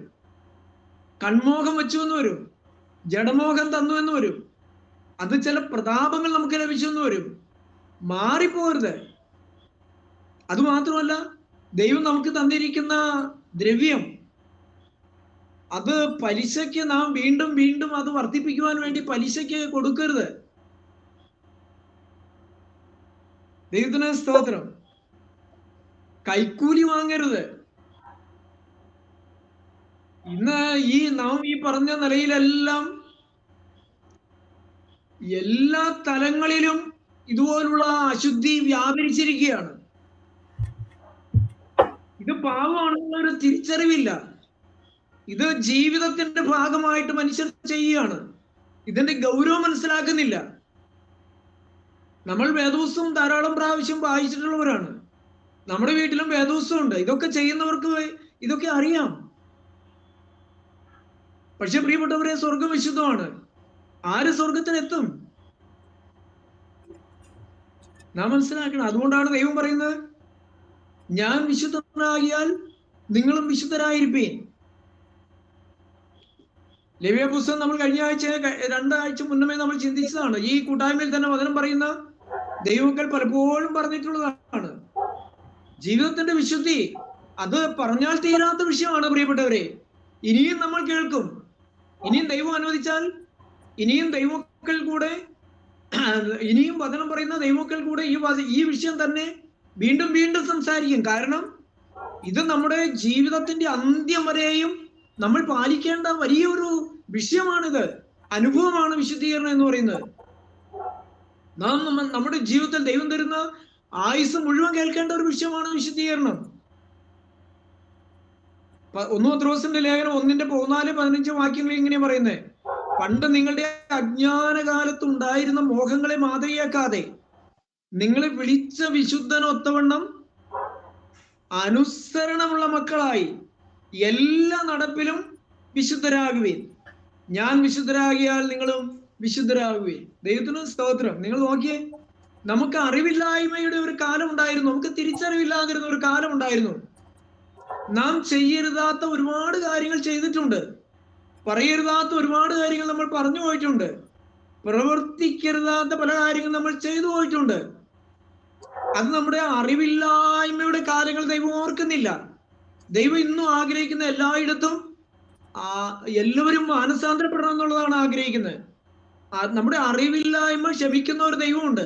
കൺമോഹം വെച്ചു എന്ന് വരും, ജഡമോഹം തന്നു എന്ന് വരും, അത് ചില പ്രതാപങ്ങൾ നമുക്ക് ലഭിച്ചു എന്ന് വരും. മാറിപ്പോകരുത്. അതുമാത്രമല്ല, ദൈവം നമുക്ക് തന്നിരിക്കുന്ന ദ്രവ്യം, അത് പലിശയ്ക്ക് നാം വീണ്ടും വീണ്ടും അത് വർദ്ധിപ്പിക്കുവാൻ വേണ്ടി പലിശയ്ക്ക് കൊടുക്കരുത്. ദൈവത്തിന് സ്തോത്രം. കൈക്കൂലി വാങ്ങരുത്. ഇന്ന് നാം ഈ പറഞ്ഞ നിലയിലെല്ലാം എല്ലാ തലങ്ങളിലും ഇതുപോലുള്ള അശുദ്ധി വ്യാപരിച്ചിരിക്കുകയാണ്. ഇത് പാവമാണെന്നുള്ള ഒരു തിരിച്ചറിവില്ല. ഇത് ജീവിതത്തിന്റെ ഭാഗമായിട്ട് മനുഷ്യർ ചെയ്യുകയാണ്. ഇതിന്റെ ഗൗരവം മനസ്സിലാക്കുന്നില്ല. നമ്മൾ വേദപുസ്തകം ധാരാളം പ്രാവശ്യം വായിച്ചിട്ടുള്ളവരാണ്. നമ്മുടെ വീട്ടിലും വേദപുസ്തകം ഉണ്ട്. ഇതൊക്കെ ചെയ്യുന്നവർക്ക് ഇതൊക്കെ അറിയാം. പക്ഷെ പ്രിയപ്പെട്ടവരെ, സ്വർഗം വിശുദ്ധമാണ്. ആര് സ്വർഗത്തിലെത്തും? നാം മനസ്സിലാക്കണം. അതുകൊണ്ടാണ് ദൈവം പറയുന്നത്, ഞാൻ വിശുദ്ധനാകിയാൽ നിങ്ങളും വിശുദ്ധരായിരിപ്പീൻ. ലേവ്യ പുസ്തകം നമ്മൾ കഴിഞ്ഞ ആഴ്ച, 2 ആഴ്ച മുന്നമേ നമ്മൾ ചിന്തിച്ചതാണ്. ഈ കൂട്ടായ്മയിൽ തന്നെ വചനം പറയുന്ന ദൈവമക്കൾ പലപ്പോഴും പറഞ്ഞിട്ടുള്ളതാണ്. ജീവിതത്തിന്റെ വിശുദ്ധി അത് പറഞ്ഞാൽ തീരാത്ത വിഷയമാണ് പ്രിയപ്പെട്ടവരെ. ഇനിയും നമ്മൾ കേൾക്കും. ഇനിയും ദൈവം അനുവദിച്ചാൽ ഇനിയും ദൈവമക്കൾ കൂടെ, ഇനിയും വചനം പറയുന്ന ദൈവമക്കൾ കൂടെ ഈ വിഷയം തന്നെ വീണ്ടും വീണ്ടും സംസാരിക്കും. കാരണം ഇത് നമ്മുടെ ജീവിതത്തിന്റെ അന്ത്യം വരെയും നമ്മൾ പാലിക്കേണ്ട വലിയൊരു വിഷയമാണിത്. അനുഭവമാണ് വിശുദ്ധീകരണം എന്ന് പറയുന്നത്. നാം നമ്മുടെ ജീവിതത്തിൽ ദൈവം തരുന്ന ആയുസ് മുഴുവൻ കേൾക്കേണ്ട ഒരു വിഷയമാണ് വിശുദ്ധീകരണം. 1 പത്രോസിന്റെ ലേഖനം 1:14-15 വാക്യങ്ങൾ ഇങ്ങനെ പറയുന്നത്, പണ്ട് നിങ്ങളുടെ അജ്ഞാന കാലത്ത് ഉണ്ടായിരുന്ന മോഹങ്ങളെ മാതൃകയാക്കാതെ നിങ്ങളെ വിളിച്ച വിശുദ്ധനൊത്തവണ്ണം അനുസരണമുള്ള മക്കളായി എല്ലാ നടപ്പിലും വിശുദ്ധരാകുവീൻ. ഞാൻ വിശുദ്ധരാകിയാൽ നിങ്ങളും വിശുദ്ധരാകുവീൻ. ദൈവത്തിന് സ്തോത്രം. നിങ്ങൾ നോക്കിയേ, നമുക്ക് അറിവില്ലായ്മയുടെ ഒരു കാലം ഉണ്ടായിരുന്നു. നമുക്ക് തിരിച്ചറിവില്ലാതിരുന്ന ഒരു കാലം ഉണ്ടായിരുന്നു. നാം ചെയ്യരുതാത്ത ഒരുപാട് കാര്യങ്ങൾ ചെയ്തിട്ടുണ്ട്. പറയരുതാത്ത ഒരുപാട് കാര്യങ്ങൾ നമ്മൾ പറഞ്ഞു പോയിട്ടുണ്ട്. പ്രവർത്തിക്കരുതാത്ത പല കാര്യങ്ങൾ നമ്മൾ ചെയ്തു പോയിട്ടുണ്ട്. അത് നമ്മുടെ അറിവില്ലായ്മയുടെ കാലങ്ങൾ ദൈവം ഓർക്കുന്നില്ല. ദൈവം ഇന്നും ആഗ്രഹിക്കുന്ന എല്ലായിടത്തും എല്ലാവരും മാനസാന്തരപ്പെടണം എന്നുള്ളതാണ് ആഗ്രഹിക്കുന്നത്. നമ്മുടെ അറിവില്ലായ്മ ക്ഷമിക്കുന്ന ഒരു ദൈവമുണ്ട്.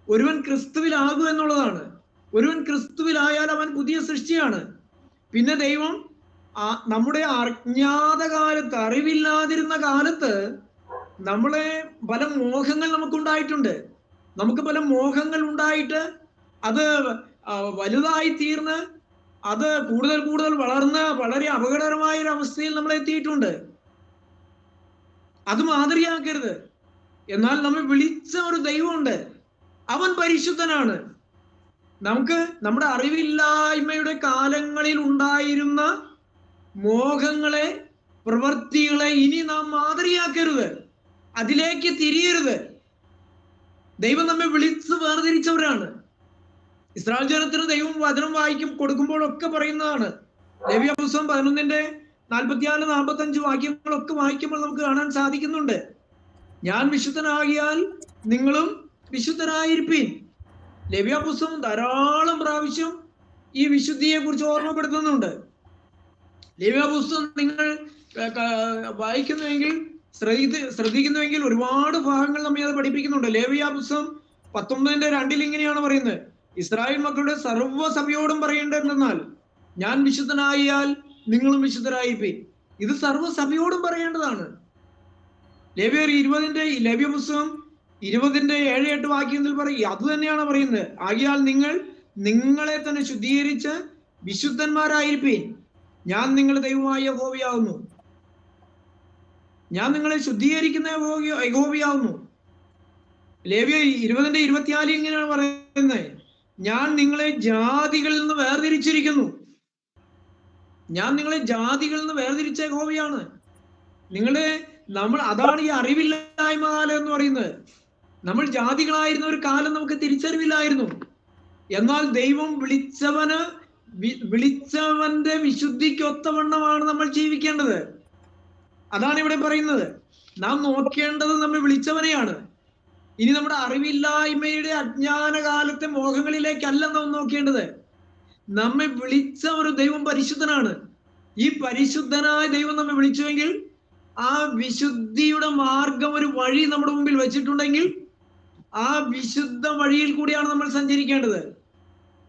ഒരുവൻ ക്രിസ്തുവിലാകും എന്നുള്ളതാണ്. ഒരുവൻ ക്രിസ്തുവിലായാൽ അവൻ പുതിയ സൃഷ്ടിയാണ്. പിന്നെ ദൈവം നമ്മുടെ അജ്ഞാത കാലത്ത്, അറിവില്ലാതിരുന്ന കാലത്ത് നമ്മളെ പല മോഹങ്ങൾ നമുക്കുണ്ടായിട്ടുണ്ട്. നമുക്ക് പല മോഹങ്ങൾ ഉണ്ടായിട്ട് അത് വലുതായി തീർന്ന് അത് കൂടുതൽ കൂടുതൽ വളർന്ന് വളരെ അപകടകരമായ ഒരു അവസ്ഥയിൽ നമ്മൾ എത്തിയിട്ടുണ്ട്. അത് മാതൃകയാക്കരുത്. എന്നാൽ നമ്മെ വിളിച്ച ഒരു ദൈവമുണ്ട്. അവൻ പരിശുദ്ധനാണ്. നമുക്ക് നമ്മുടെ അറിവില്ലായ്മയുടെ കാലങ്ങളിൽ ഉണ്ടായിരുന്ന മോഹങ്ങളെ, പ്രവൃത്തികളെ ഇനി നാം മാതൃകയാക്കരുത്. അതിലേക്ക് തിരിയരുത്. ദൈവം നമ്മെ വിളിച്ച് വേർതിരിച്ചവരാണ്. ഇസ്രായേൽ ജനത്തിന് ദൈവം വചനം കൊടുക്കുമ്പോഴൊക്കെ പറയുന്നതാണ്. ലേവ്യ പുസ്തകം 11:44-45 വാക്യങ്ങളൊക്കെ വായിക്കുമ്പോൾ നമുക്ക് കാണാൻ സാധിക്കുന്നുണ്ട്. ഞാൻ വിശുദ്ധനാകിയാൽ നിങ്ങളും വിശുദ്ധരായിരിപ്പീൻ. ലേവ്യ പുസ്തകം ധാരാളം പ്രാവശ്യം ഈ വിശുദ്ധിയെ കുറിച്ച് ഓർമ്മപ്പെടുത്തുന്നുണ്ട്. ലേവ്യ പുസ്തകം നിങ്ങൾ വായിക്കുന്നുവെങ്കിൽ ശ്രദ്ധിക്കുന്നുവെങ്കിൽ ഒരുപാട് ഭാഗങ്ങൾ നമ്മെ അത് പഠിപ്പിക്കുന്നുണ്ട്. ലേവ്യ പുസ്തകം 19:2 ഇങ്ങനെയാണ് പറയുന്നത്: ഇസ്രായേൽ മക്കളുടെ സർവ്വസഭയോടും പറയേണ്ടതെന്നാൽ ഞാൻ വിശുദ്ധനായാൽ നിങ്ങളും വിശുദ്ധരായിരിപ്പീൻ. ഇത് സർവ്വസഭയോടും പറയേണ്ടതാണ്. ലേവ്യ പുസ്തകം 20:7-8 വാക്യത്തിൽ പറയും, അത് തന്നെയാണ് പറയുന്നത്. ആകിയാൽ നിങ്ങളെ തന്നെ ശുദ്ധീകരിച്ച് വിശുദ്ധന്മാരായിരിപ്പീൻ, ഞാൻ നിങ്ങളുടെ ദൈവമായ യഹോവയാകുന്നു. ഞാൻ നിങ്ങളെ ശുദ്ധീകരിക്കുന്ന യഹോവയാകുന്നു. ലേവ്യ 20:24 ഇങ്ങനെയാണ് പറയുന്നത്: ഞാൻ നിങ്ങളെ ജാതികളിൽ നിന്ന് വേർതിരിച്ചിരിക്കുന്നു. ഞാൻ നിങ്ങളെ ജാതികളിൽ നിന്ന് വേർതിരിച്ച യഹോവയാണ്. അതാണ് ഈ അറിവില്ലായ്മ കാലം എന്ന് പറയുന്നത്. നമ്മൾ ജാതികളായിരുന്ന ഒരു കാലം നമുക്ക് തിരിച്ചറിവില്ലായിരുന്നു. എന്നാൽ ദൈവം വിളിച്ചവന്റെ വിശുദ്ധിക്കൊത്തവണ്ണമാണ് നമ്മൾ ജീവിക്കേണ്ടത്. അതാണ് ഇവിടെ പറയുന്നത്. നാം നോക്കേണ്ടത് നമ്മൾ വിളിച്ചവനെയാണ്. ഇനി നമ്മുടെ അറിവില്ലായ്മയുടെ അജ്ഞാന കാലത്തെ മോഹങ്ങളിലേക്കല്ല നാം നോക്കേണ്ടത്. നമ്മെ വിളിച്ച ഒരു ദൈവം പരിശുദ്ധനാണ്. ഈ പരിശുദ്ധനായ ദൈവം നമ്മെ വിളിച്ചുവെങ്കിൽ ആ വിശുദ്ധിയുടെ മാർഗം, ഒരു വഴി നമ്മുടെ മുമ്പിൽ വെച്ചിട്ടുണ്ടെങ്കിൽ ആ വിശുദ്ധ വഴിയിൽ കൂടിയാണ് നമ്മൾ സഞ്ചരിക്കേണ്ടത്.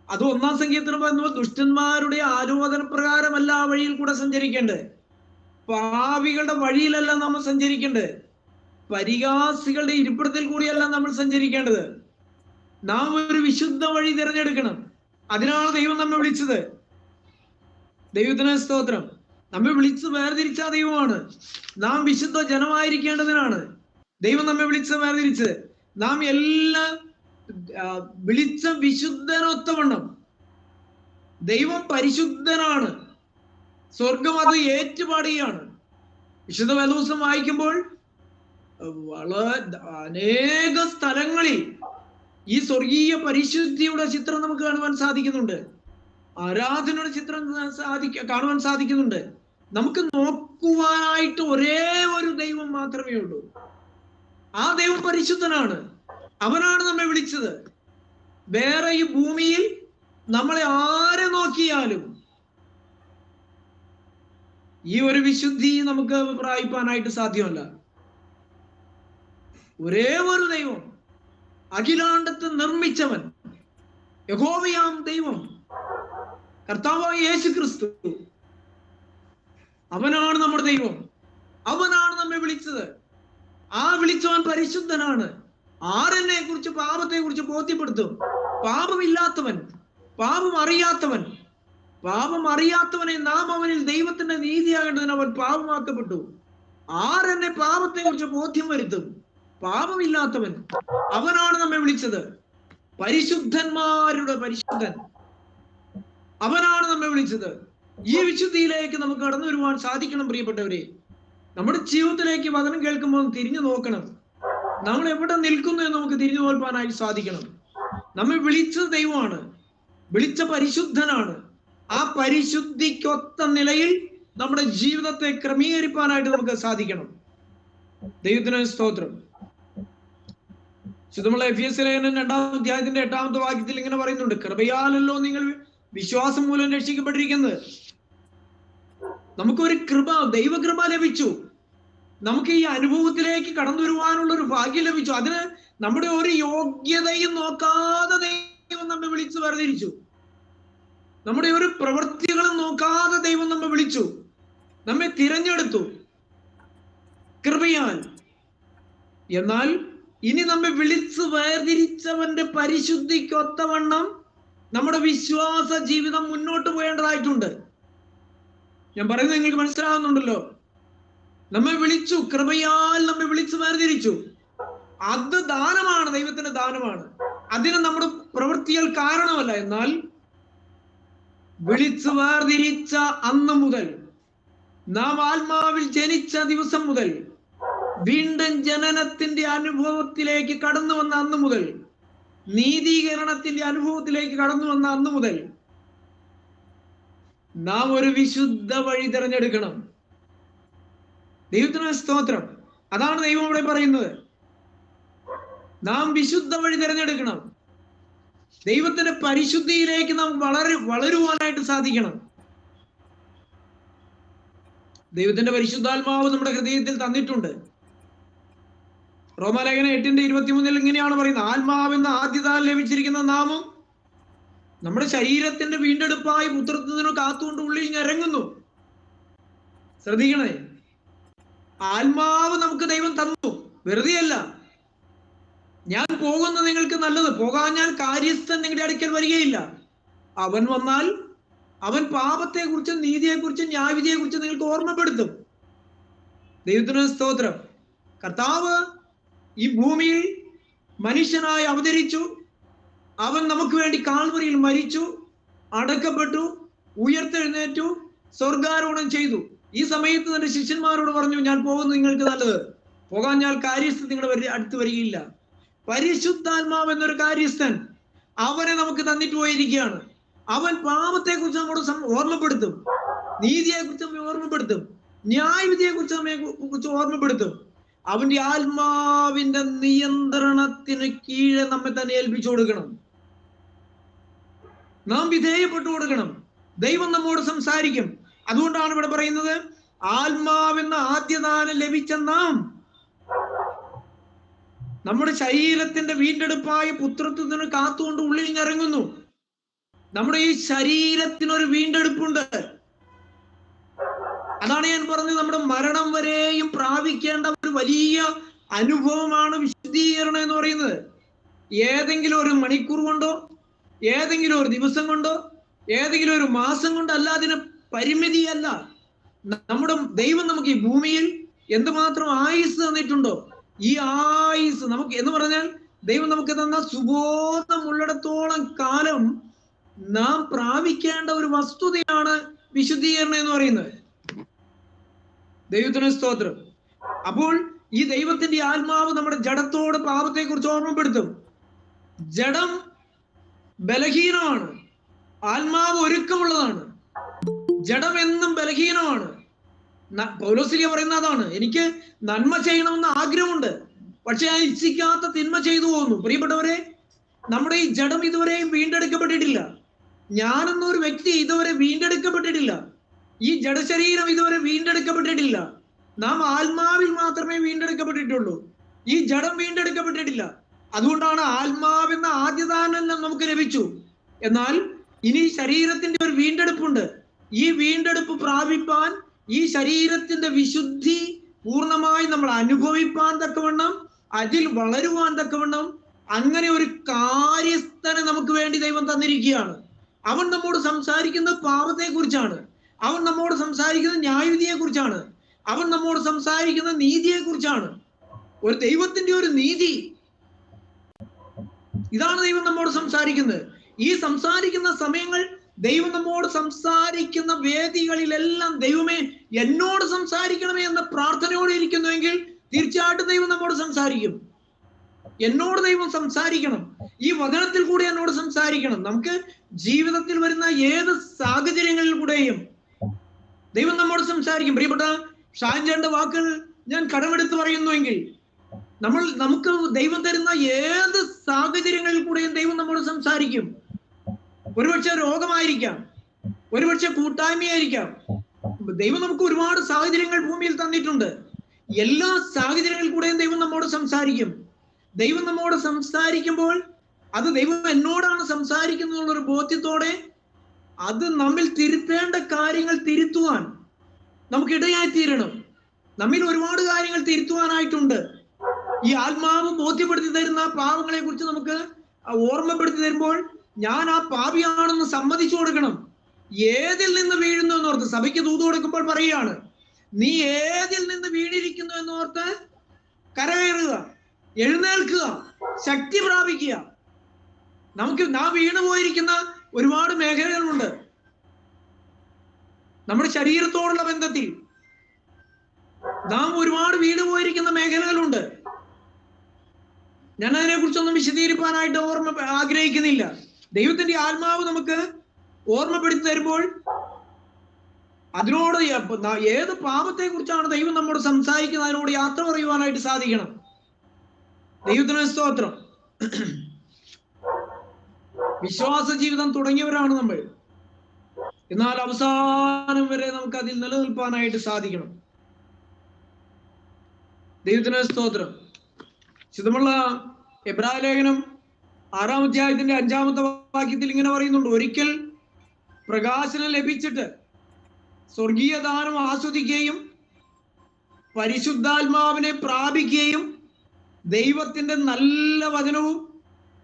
അത് 1-ാം സങ്കീർത്തനം പറയുന്നത്, ദുഷ്ടന്മാരുടെ ആലോചന പ്രകാരമല്ല ആ വഴിയിൽ കൂടെ സഞ്ചരിക്കേണ്ടത്. പാപികളുടെ വഴിയിലല്ല നമ്മൾ സഞ്ചരിക്കേണ്ടത്. പരിഹാസികളുടെ ഇരിപ്പിടത്തിൽ കൂടിയല്ല നമ്മൾ സഞ്ചരിക്കേണ്ടത്. നാം ഒരു വിശുദ്ധ വഴി തിരഞ്ഞെടുക്കണം. അതിനാണ് ദൈവം നമ്മെ വിളിച്ചത്. ദൈവത്തിന് സ്തോത്രം. നമ്മെ വിളിച്ച് വേർതിരിച്ച ദൈവമാണ്. നാം വിശുദ്ധ ജനമായിരിക്കേണ്ടതിനാണ് ദൈവം നമ്മെ വിളിച്ച് വേർതിരിച്ചത്. നാം എല്ലാം വിളിച്ച വിശുദ്ധനൊത്തവണ്ണം. ദൈവം പരിശുദ്ധനാണ്. സ്വർഗം അത് ഏറ്റുപാടുകയാണ്. വിശുദ്ധ വേദപുസ്തകം വായിക്കുമ്പോൾ അനേക സ്ഥലങ്ങളിൽ ഈ സ്വർഗീയ പരിശുദ്ധിയുടെ ചിത്രം നമുക്ക് കാണുവാൻ സാധിക്കുന്നുണ്ട്. ആരാധനയുടെ ചിത്രം കാണുവാൻ സാധിക്കുന്നുണ്ട്. നമുക്ക് നോക്കുവാനായിട്ട് ഒരേ ഒരു ദൈവം മാത്രമേ ഉള്ളൂ. ആ ദൈവം പരിശുദ്ധനാണ്. അവനാണ് നമ്മെ വിളിച്ചത്. വേറെ ഈ ഭൂമിയിൽ നമ്മളെ ആരെ നോക്കിയാലും ഈ ഒരു വിശുദ്ധി നമുക്ക് പ്രാപിപ്പാനായിട്ട് സാധ്യമല്ല. ഒരേ ഒരു ദൈവം, അഖിലാണ്ടത്തെ നിർമ്മിച്ചവൻ, യഹോവയാം ദൈവം, കർത്താവായ യേശു ക്രിസ്തു, അവനാണ് നമ്മുടെ ദൈവം. അവനാണ് നമ്മെ വിളിച്ചത്. ആ വിളിച്ചവൻ പരിശുദ്ധനാണ്. ആരെന്നെ കുറിച്ച്, പാപത്തെ കുറിച്ച് ബോധ്യപ്പെടുത്തും? പാപമില്ലാത്തവൻ, പാപം അറിയാത്തവനെ നാം അവനിൽ ദൈവത്തിന്റെ നീതിയാകേണ്ടതിന് അവൻ പാപമാക്കപ്പെട്ടു. ആരെന്നെ പാപത്തെ കുറിച്ച് ബോധ്യം വരുത്തും? പാപമില്ലാത്തവൻ. അവനാണ് നമ്മെ വിളിച്ചത്. പരിശുദ്ധന്മാരുടെ പരിശുദ്ധൻ, അവനാണ് നമ്മെ വിളിച്ചത്. ഈ വിശുദ്ധിയിലേക്ക് നമുക്ക് കടന്നു വരുവാൻ സാധിക്കണം. പ്രിയപ്പെട്ടവരെ, നമ്മുടെ ജീവിതത്തിലേക്ക് വചനം കേൾക്കുമ്പോൾ തിരിഞ്ഞു നോക്കണം. നമ്മൾ എവിടെ നിൽക്കുന്നു എന്ന് നമുക്ക് തിരിഞ്ഞു നോക്കാനായി സാധിക്കണം. നമ്മെ വിളിച്ചത് ദൈവമാണ്, വിളിച്ച പരിശുദ്ധനാണ്. ആ പരിശുദ്ധിക്കൊത്ത നിലയിൽ നമ്മുടെ ജീവിതത്തെ ക്രമീകരിക്കാനായിട്ട് നമുക്ക് സാധിക്കണം. ദൈവത്തിന് സ്തോത്രം. ശുദ്ധമുള്ള എഫെസ്യ ലേഖനം 2-ാം അധ്യായത്തിന്റെ 8-ാമത്തെ വാക്യത്തിൽ ഇങ്ങനെ പറയുന്നുണ്ട്: കൃപയാലല്ലോ നിങ്ങൾ വിശ്വാസം മൂലം രക്ഷിക്കപ്പെട്ടിരിക്കുന്നത്. നമുക്കൊരു കൃപ, ദൈവകൃപ ലഭിച്ചു. നമുക്ക് ഈ അനുഭവത്തിലേക്ക് കടന്നു വരുവാനുള്ള ഒരു ഭാഗ്യം ലഭിച്ചു. അതിന് നമ്മുടെ ഒരു യോഗ്യതയും നോക്കാതെ ദൈവം നമ്മെ വിളിച്ചു വേർതിരിച്ചു. നമ്മുടെ ഒരു പ്രവൃത്തികളും നോക്കാതെ ദൈവം നമ്മെ വിളിച്ചു, നമ്മെ തിരഞ്ഞെടുത്തു കൃപയാൽ. എന്നാൽ ഇനി നമ്മെ വിളിച്ചു വേർതിരിച്ചവന്റെ പരിശുദ്ധിക്കൊത്തവണ്ണം നമ്മുടെ വിശ്വാസ ജീവിതം മുന്നോട്ട് പോകേണ്ടതായിട്ടുണ്ട്. ഞാൻ പറയുന്നത് നിങ്ങൾക്ക് മനസ്സിലാകുന്നുണ്ടല്ലോ? നമ്മെ വിളിച്ചു, കൃപയാൽ നമ്മെ വിളിച്ചു വേർതിരിച്ചു. അത് ദാനമാണ്, ദൈവത്തിന്റെ ദാനമാണ്. അതിന് നമ്മുടെ പ്രവൃത്തികൾ കാരണമല്ല. എന്നാൽ വിളിച്ചു വേർതിരിച്ച അന്ന് മുതൽ, നാം ആത്മാവിൽ ജനിച്ച ദിവസം മുതൽ, വീണ്ടും ജനനത്തിന്റെ അനുഭവത്തിലേക്ക് കടന്നു വന്ന അന്ന് മുതൽ, നീതീകരണത്തിന്റെ അനുഭവത്തിലേക്ക് കടന്നു വന്ന അന്ന് മുതൽ നാം ഒരു വിശുദ്ധ വഴി തിരഞ്ഞെടുക്കണം. ദൈവത്തിന് സ്തോത്രം. അതാണ് ദൈവം ഇവിടെ പറയുന്നത്. നാം വിശുദ്ധ വഴി തിരഞ്ഞെടുക്കണം. ദൈവത്തിന്റെ പരിശുദ്ധിയിലേക്ക് നാം വളരുവാനായിട്ട് സാധിക്കണം. ദൈവത്തിന്റെ പരിശുദ്ധാത്മാവ് നമ്മുടെ ഹൃദയത്തിൽ തന്നിട്ടുണ്ട്. റോമാലേഖനം 8:23 ഇങ്ങനെയാണ് പറയുന്നത്, ആത്മാവെന്ന ആദ്യദാനം ലഭിച്ചിരിക്കുന്ന നാമം നമ്മുടെ ശരീരത്തിന്റെ വീണ്ടെടുപ്പായി പുത്രത്വത്തിന് കാത്തുകൊണ്ട് ഉള്ളിൽ ഇറങ്ങുന്നു. ശ്രദ്ധിക്കണേ, ആത്മാവ് നമുക്ക് ദൈവം തന്നു, വെറുതെയല്ല. ഞാൻ പോകുന്നത് നിങ്ങൾക്ക് നല്ലത്, പോകാൻ ഞാൻ കാര്യസ്ഥൻ നിങ്ങളുടെ അടുക്കൽ വരികയില്ല. അവൻ വന്നാൽ അവൻ പാപത്തെക്കുറിച്ചും നീതിയെക്കുറിച്ചും ന്യായവിധിയെക്കുറിച്ചും നിങ്ങൾക്ക് ഓർമ്മപ്പെടുത്തും. ദൈവത്തിന് സ്തോത്രം. കർത്താവ് ഈ ഭൂമിയിൽ മനുഷ്യനായി അവതരിച്ചു. അവൻ നമുക്ക് വേണ്ടി കാൽവരിയിൽ മരിച്ചു, അടക്കപ്പെട്ടു, ഉയർത്തെഴുന്നേറ്റു, സ്വർഗാരോഹണം ചെയ്തു. ഈ സമയത്ത് തന്റെ ശിഷ്യന്മാരോട് പറഞ്ഞു, ഞാൻ പോകുന്നത് നിങ്ങൾക്ക് നല്ലത്, പോകാൻ ഞാൻ കാര്യസ്ഥൻ നിങ്ങളുടെ അടുത്ത് വരികയില്ല. പരിശുദ്ധാത്മാവ് എന്നൊരു കാര്യസ്ഥൻ അവനെ നമുക്ക് തന്നിട്ട് പോയിരിക്കുകയാണ്. അവൻ പാപത്തെക്കുറിച്ച് നമ്മോട് ഓർമ്മപ്പെടുത്തും, നീതിയെക്കുറിച്ച് നമ്മെ ഓർമ്മപ്പെടുത്തും, ന്യായവിധിയെക്കുറിച്ച് നമ്മെ കുറിച്ച് ഓർമ്മപ്പെടുത്തും. അവന്റെ ആത്മാവിന്റെ നിയന്ത്രണത്തിന് കീഴെ നമ്മെ തന്നെ ഏൽപ്പിച്ചു കൊടുക്കണം. നാം വിധേയപ്പെട്ടു കൊടുക്കണം. ദൈവം നമ്മോട് സംസാരിക്കും. അതുകൊണ്ടാണ് ഇവിടെ പറയുന്നത്, ആത്മാവെന്ന ആദ്യദാനം ലഭിച്ച നാം നമ്മുടെ ശരീരത്തിന്റെ വീണ്ടെടുപ്പായ പുത്രത്വത്തിന് കാത്തുകൊണ്ട് ഉള്ളിൽ ഇറങ്ങുന്നു. നമ്മുടെ ഈ ശരീരത്തിനൊരു വീണ്ടെടുപ്പുണ്ട്. അതാണ് ഞാൻ പറഞ്ഞത്, നമ്മുടെ മരണം വരെയും പ്രാപിക്കേണ്ട ഒരു വലിയ അനുഭവമാണ് വിശുദ്ധീകരണം എന്ന് പറയുന്നത്. ഏതെങ്കിലും ഒരു മണിക്കൂർ കൊണ്ടോ, ഏതെങ്കിലും ഒരു ദിവസം കൊണ്ടോ, ഏതെങ്കിലും ഒരു മാസം കൊണ്ടോ അല്ല, അതിന് പരിമിതിയല്ല. നമ്മുടെ ദൈവം നമുക്ക് ഈ ഭൂമിയിൽ എന്തുമാത്രം ആയുസ് തന്നിട്ടുണ്ടോ, ഈ ആയുസ് നമുക്ക് എന്ന് പറഞ്ഞാൽ ദൈവം നമുക്ക് തന്ന സുബോധമുള്ളിടത്തോളം കാലം നാം പ്രാപിക്കേണ്ട ഒരു വസ്തുതയാണ് വിശുദ്ധീകരണം എന്ന് പറയുന്നത്. ദൈവത്തിന് സ്തോത്രം. അപ്പോൾ ഈ ദൈവത്തിന്റെ ആത്മാവ് നമ്മുടെ ജഡത്തോട് പാപത്തെ കുറിച്ച് ഓർമ്മപ്പെടുത്തും. ജഡം ബലഹീനമാണ്, ആത്മാവ് ഒരുക്കമുള്ളതാണ്. ജഡം എന്നും ബലഹീനമാണ്. പൗലോസ്ലീഹ പറയുന്ന അതാണ്, എനിക്ക് നന്മ ചെയ്യണമെന്ന് ആഗ്രഹമുണ്ട്, പക്ഷെ ഞാൻ ഇച്ഛിക്കാത്ത തിന്മ ചെയ്തു പോകുന്നു. പ്രിയപ്പെട്ടവരെ, നമ്മുടെ ഈ ജഡം ഇതുവരെയും വീണ്ടെടുക്കപ്പെട്ടിട്ടില്ല. ഞാനെന്നൊരു വ്യക്തി ഇതുവരെ വീണ്ടെടുക്കപ്പെട്ടിട്ടില്ല. ഈ ജഡശരീരം ഇതുവരെ വീണ്ടെടുക്കപ്പെട്ടിട്ടില്ല. നാം ആത്മാവിൽ മാത്രമേ വീണ്ടെടുക്കപ്പെട്ടിട്ടുള്ളൂ. ഈ ജഡം വീണ്ടെടുക്കപ്പെട്ടിട്ടില്ല. അതുകൊണ്ടാണ് ആത്മാവെന്ന ആദ്യദാനം നമുക്ക് ലഭിച്ചു. എന്നാൽ ഇനി ശരീരത്തിന്റെ ഒരു വീണ്ടെടുപ്പുണ്ട്. ഈ വീണ്ടെടുപ്പ് പ്രാപിപ്പാൻ, ഈ ശരീരത്തിന്റെ വിശുദ്ധി പൂർണ്ണമായി നമ്മൾ അനുഭവിപ്പാൻ തക്കവണ്ണം, അതിൽ വളരുവാൻ തക്കവണ്ണം, അങ്ങനെ ഒരു കാര്യസ്ഥനെ നമുക്ക് വേണ്ടി ദൈവം തന്നിരിക്കുകയാണ്. അവൻ നമ്മോട് സംസാരിക്കുന്നത് പാപത്തെ കുറിച്ചാണ്. അവൻ നമ്മോട് സംസാരിക്കുന്നത് ന്യായവിധിയെ കുറിച്ചാണ്. അവൻ നമ്മോട് സംസാരിക്കുന്നത് നീതിയെ കുറിച്ചാണ്. ഒരു ദൈവത്തിന്റെ ഒരു നീതി, ഇതാണ് ദൈവം നമ്മോട് സംസാരിക്കുന്നത്. ഈ സംസാരിക്കുന്ന സമയങ്ങൾ, ദൈവം നമ്മോട് സംസാരിക്കുന്ന വേദികളിലെല്ലാം ദൈവമേ എന്നോട് സംസാരിക്കണമേ എന്ന പ്രാർത്ഥനയോടെ ഇരിക്കുന്നുവെങ്കിൽ തീർച്ചയായിട്ടും ദൈവം നമ്മോട് സംസാരിക്കും. എന്നോട് ദൈവം സംസാരിക്കണം, ഈ വചനത്തിൽ കൂടെ എന്നോട് സംസാരിക്കണം. നമുക്ക് ജീവിതത്തിൽ വരുന്ന ഏത് സാഹചര്യങ്ങളിൽ കൂടെയും ദൈവം നമ്മോട് സംസാരിക്കും. പ്രിയപ്പെട്ട ഷാൻജാന്റെ വാക്കുകൾ ഞാൻ കടമെടുത്ത് പറയുന്നുവെങ്കിൽ, നമുക്ക് ദൈവം തരുന്ന ഏത് സാഹചര്യങ്ങളിൽ കൂടെയും ദൈവം നമ്മോട് സംസാരിക്കും. ഒരുപക്ഷെ രോഗമായിരിക്കാം, ഒരുപക്ഷെ കൂട്ടായ്മയായിരിക്കാം. ദൈവം നമുക്ക് ഒരുപാട് സാഹചര്യങ്ങൾ ഭൂമിയിൽ തന്നിട്ടുണ്ട്. എല്ലാ സാഹചര്യങ്ങളിൽ കൂടെയും ദൈവം നമ്മോട് സംസാരിക്കും. ദൈവം നമ്മോട് സംസാരിക്കുമ്പോൾ അത് ദൈവം എന്നോടാണ് സംസാരിക്കുന്നുള്ളൊരു ബോധ്യത്തോടെ അത് നമ്മിൽ തിരുത്തേണ്ട കാര്യങ്ങൾ തിരുത്തുവാൻ നമുക്കിടയായി തീരണം. നമ്മിൽ ഒരുപാട് കാര്യങ്ങൾ തിരുത്തുവാനായിട്ടുണ്ട്. ഈ ആത്മാവ് ബോധ്യപ്പെടുത്തി തരുന്ന പാവങ്ങളെ കുറിച്ച് നമുക്ക് ഓർമ്മപ്പെടുത്തി തരുമ്പോൾ ഞാൻ ആ പാപിയാണെന്ന് സമ്മതിച്ചു കൊടുക്കണം. ഏതിൽ നിന്ന് വീഴുന്നു എന്നോർത്ത് സഭയ്ക്ക് ദൂത് കൊടുക്കുമ്പോൾ പറയുകയാണ്, നീ ഏതിൽ നിന്ന് വീണിരിക്കുന്നു എന്നോർത്ത് കരകയറുക, എഴുന്നേൽക്കുക, ശക്തി പ്രാപിക്കുക. നാം വീണു പോയിരിക്കുന്ന ഒരുപാട് മേഖലകളുണ്ട്. നമ്മുടെ ശരീരത്തോടുള്ള ബന്ധത്തിൽ നാം ഒരുപാട് വീണു പോയിരിക്കുന്ന മേഖലകളുണ്ട്. ഞാൻ അതിനെ കുറിച്ചൊന്നും വിശദീകരിക്കാനായിട്ട് ആഗ്രഹിക്കുന്നില്ല. ദൈവത്തിന്റെ ആത്മാവ് നമുക്ക് ഓർമ്മപ്പെടുത്തി തരുമ്പോൾ അതിനോട് ഏത് പാപത്തെ കുറിച്ചാണ് ദൈവം നമ്മോട് സംസാരിക്കുന്നത് അതിനോട് യാത്ര പറയുവാനായിട്ട് സാധിക്കണം. ദൈവത്തിന് സ്തോത്രം. വിശ്വാസ ജീവിതം തുടങ്ങിയവരാണ് നമ്മൾ. എന്നാൽ അവസാനം വരെ നമുക്ക് അതിൽ നിലനിൽപ്പാനായിട്ട് സാധിക്കണം. ദൈവത്തിന് സ്തോത്രം. ശുദ്ധമുള്ള എബ്രായ ലേഖനം 6-ാം അധ്യായത്തിന്റെ 5-ാമത്തെ വാക്യത്തിൽ ഇങ്ങനെ പറയുന്നുണ്ട്, ഒരിക്കൽ പ്രകാശനം ലഭിച്ചിട്ട് സ്വർഗീയ ദാനം ആസ്വദിക്കുകയും പരിശുദ്ധാത്മാവിനെ പ്രാപിക്കുകയും ദൈവത്തിന്റെ നല്ല വചനവും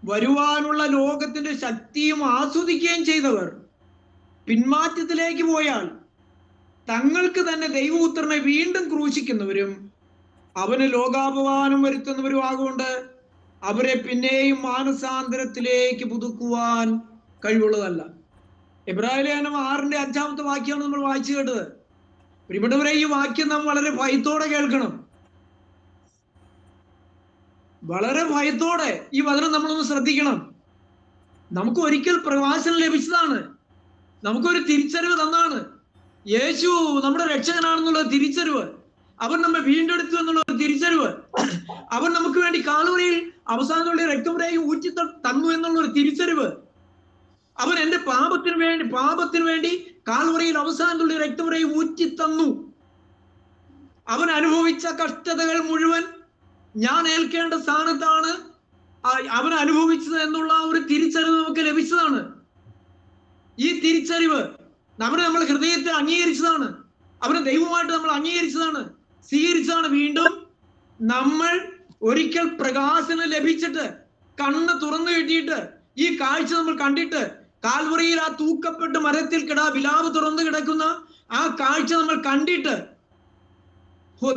വരുവാനുള്ള ലോകത്തിന്റെ ശക്തിയും ആസ്വദിക്കുകയും ചെയ്തവർ പിന്മാറ്റത്തിലേക്ക് പോയാൽ തങ്ങൾക്ക് തന്നെ ദൈവപുത്രനെ വീണ്ടും ക്രൂശിക്കുന്നവരും അവന് ലോകാപമാനം വരുത്തുന്നവരും ആകൊണ്ട് അവരെ പിന്നെയും മാനസാന്തരത്തിലേക്ക് പുതുക്കുവാൻ കഴിവുള്ളതല്ല. എബ്രായ ലേഖനം 6-ന്റെ 5-ാമത്തെ വാക്യമാണ് നമ്മൾ വായിച്ചു കേട്ടത്. പ്രിയപ്പെട്ടവരെ, ഈ വാക്യം നാം വളരെ ഭയത്തോടെ കേൾക്കണം. വളരെ ഭയത്തോടെ ഈ വചനം നമ്മളൊന്ന് ശ്രദ്ധിക്കണം. നമുക്ക് ഒരിക്കൽ പ്രകാശനം ലഭിച്ചതാണ്, നമുക്കൊരു തിരിച്ചറിവ് തന്നാണ്. യേശു നമ്മുടെ രക്ഷകനാണെന്നുള്ള തിരിച്ചറിവ്, അവൻ നമ്മെ വീണ്ടെടുത്തു എന്നുള്ള തിരിച്ചറിവ്, അവൻ നമുക്ക് വേണ്ടി കാൽവരിയിൽ അവസാനമുള്ള രക്തം ഊറ്റി തന്നു എന്നുള്ള ഒരു തിരിച്ചറിവ്, അവൻ എന്റെ പാപത്തിന് വേണ്ടി കാൽവരിയിൽ അവസാനമുള്ള രക്തം ഊറ്റി തന്നു, അവൻ അനുഭവിച്ച കഷ്ടതകൾ മുഴുവൻ ഞാൻ ഏൽക്കേണ്ട സ്ഥാനത്താണ് അവൻ അനുഭവിച്ചത് എന്നുള്ള ഒരു തിരിച്ചറിവ് നമുക്ക് ലഭിച്ചതാണ്. ഈ തിരിച്ചറിവ് നമ്മൾ ഹൃദയത്തിൽ അംഗീകരിച്ചതാണ്, അവനെ ദൈവമായിട്ട് നമ്മൾ അംഗീകരിച്ചതാണ്, സ്വീകരിച്ചതാണ്. വീണ്ടും നമ്മൾ ഒരിക്കൽ പ്രകാശനം ലഭിച്ചിട്ട് കണ്ണ് തുറന്നു കിട്ടിയിട്ട് ഈ കാഴ്ച നമ്മൾ കണ്ടിട്ട് കാൽവറിയിൽ ആ തൂക്കപ്പെട്ട് മരത്തിൽ വിലാവ് തുറന്നു കിടക്കുന്ന ആ കാഴ്ച നമ്മൾ കണ്ടിട്ട്,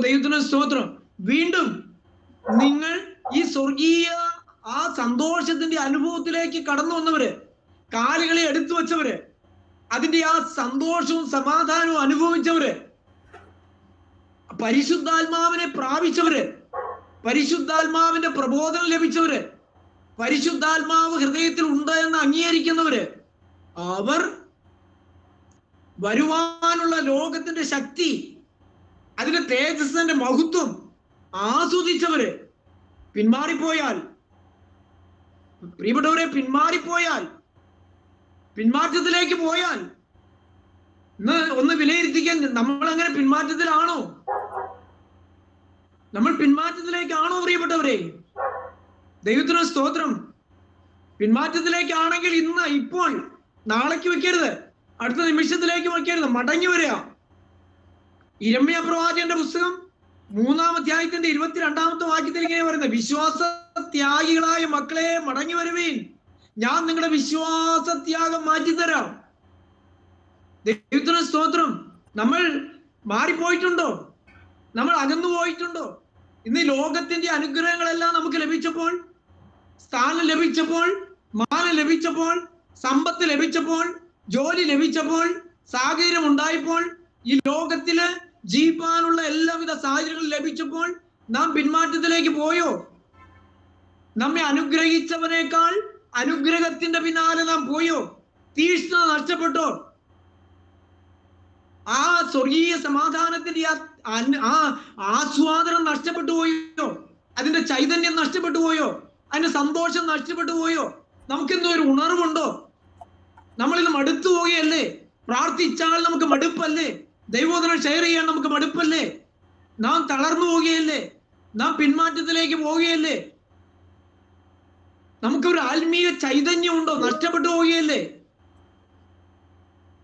ദൈവത്തിന് സ്തോത്രം, വീണ്ടും നിങ്ങൾ ഈ സ്വർഗീയ ആ സന്തോഷത്തിന്റെ അനുഭവത്തിലേക്ക് കടന്നു വന്നവര്, കാലുകളെ എടുത്തു വെച്ചവര്, അതിന്റെ ആ സന്തോഷവും സമാധാനവും അനുഭവിച്ചവര്, പരിശുദ്ധാത്മാവിനെ പ്രാപിച്ചവര്, പരിശുദ്ധാത്മാവിന്റെ പ്രബോധനം ലഭിച്ചവര്, പരിശുദ്ധാത്മാവ് ഹൃദയത്തിൽ ഉണ്ട് എന്ന് അംഗീകരിക്കുന്നവര്, അവർ വരുവാനുള്ള ലോകത്തിന്റെ ശക്തി, അതിന്റെ തേജസ്സിന്റെ മഹത്വം ആസ്വദിച്ചവര് പിന്മാറിപ്പോയാൽ, പ്രിയപ്പെട്ടവരെ, പിന്മാറ്റത്തിലേക്ക് പോയാൽ ഒന്ന് വിലയിരുത്തിക്കാൻ, നമ്മൾ അങ്ങനെ പിന്മാറ്റത്തിലാണോ? നമ്മൾ പിന്മാറ്റത്തിലേക്കാണോ പ്രിയപ്പെട്ടവരെ? ദൈവത്തിന് സ്തോത്രം. പിന്മാറ്റത്തിലേക്കാണെങ്കിൽ ഇന്ന്, ഇപ്പോൾ, നാളേക്ക് വെക്കരുത്, അടുത്ത നിമിഷത്തിലേക്ക് വെക്കരുത്, മടങ്ങി വരിക. യിരെമ്യാ പ്രവാചകന്റെ പുസ്തകം 3-ാം അധ്യായത്തിന്റെ 22-ാമത്തെ വാക്യത്തിൽ ഇങ്ങനെ പറയുന്നത്, വിശ്വാസ ത്യാഗികളായ മക്കളെ മടങ്ങി വരുവീൻ, ഞാൻ നിങ്ങളുടെ വിശ്വാസത്യാഗം മാറ്റിത്തരാം. ദൈവത്തിന് സ്തോത്രം. നമ്മൾ മാറിപ്പോയിട്ടുണ്ടോ? നമ്മൾ അകന്നു പോയിട്ടുണ്ടോ? ഇന്ന് ലോകത്തിന്റെ അനുഗ്രഹങ്ങളെല്ലാം നമുക്ക് ലഭിച്ചപ്പോൾ, സ്ഥാനം ലഭിച്ചപ്പോൾ, മാനം ലഭിച്ചപ്പോൾ, സമ്പത്ത് ലഭിച്ചപ്പോൾ, ജോലി ലഭിച്ചപ്പോൾ, സാഹചര്യം ഉണ്ടായപ്പോൾ, ഈ ലോകത്തില് ജീവിക്കാനുള്ള എല്ലാവിധ സാഹചര്യങ്ങളും ലഭിച്ചപ്പോൾ നാം പിന്മാറ്റത്തിലേക്ക് പോയോ? നമ്മെ അനുഗ്രഹിച്ചവനേക്കാൾ അനുഗ്രഹത്തിന്റെ പിന്നാലെ നാം പോയോ? തീഷ്ണത നഷ്ടപ്പെട്ടോ? ആ സ്വർഗീയ സമാധാനത്തിന്റെ ആ ആസ്വാദനം നഷ്ടപ്പെട്ടു പോയോ? അതിന്റെ ചൈതന്യം നഷ്ടപ്പെട്ടു പോയോ? അതിന്റെ സന്തോഷം നഷ്ടപ്പെട്ടു പോയോ? നമുക്കെന്തോ ഒരു ഉണർവുണ്ടോ? നമ്മളിന്ന് മടുത്തു പോവുകയല്ലേ? പ്രാർത്ഥിച്ചാൽ നമുക്ക് മടുപ്പല്ലേ? ദൈവവചനം ഷെയർ ചെയ്യാൻ നമുക്ക് മടുപ്പല്ലേ? നാം തളർന്നു പോവുകയല്ലേ? നാം പിന്മാറ്റത്തിലേക്ക് പോവുകയല്ലേ? നമുക്കൊരു ആത്മീയ ചൈതന്യം ഉണ്ടോ? നഷ്ടപ്പെട്ടു പോവുകയല്ലേ?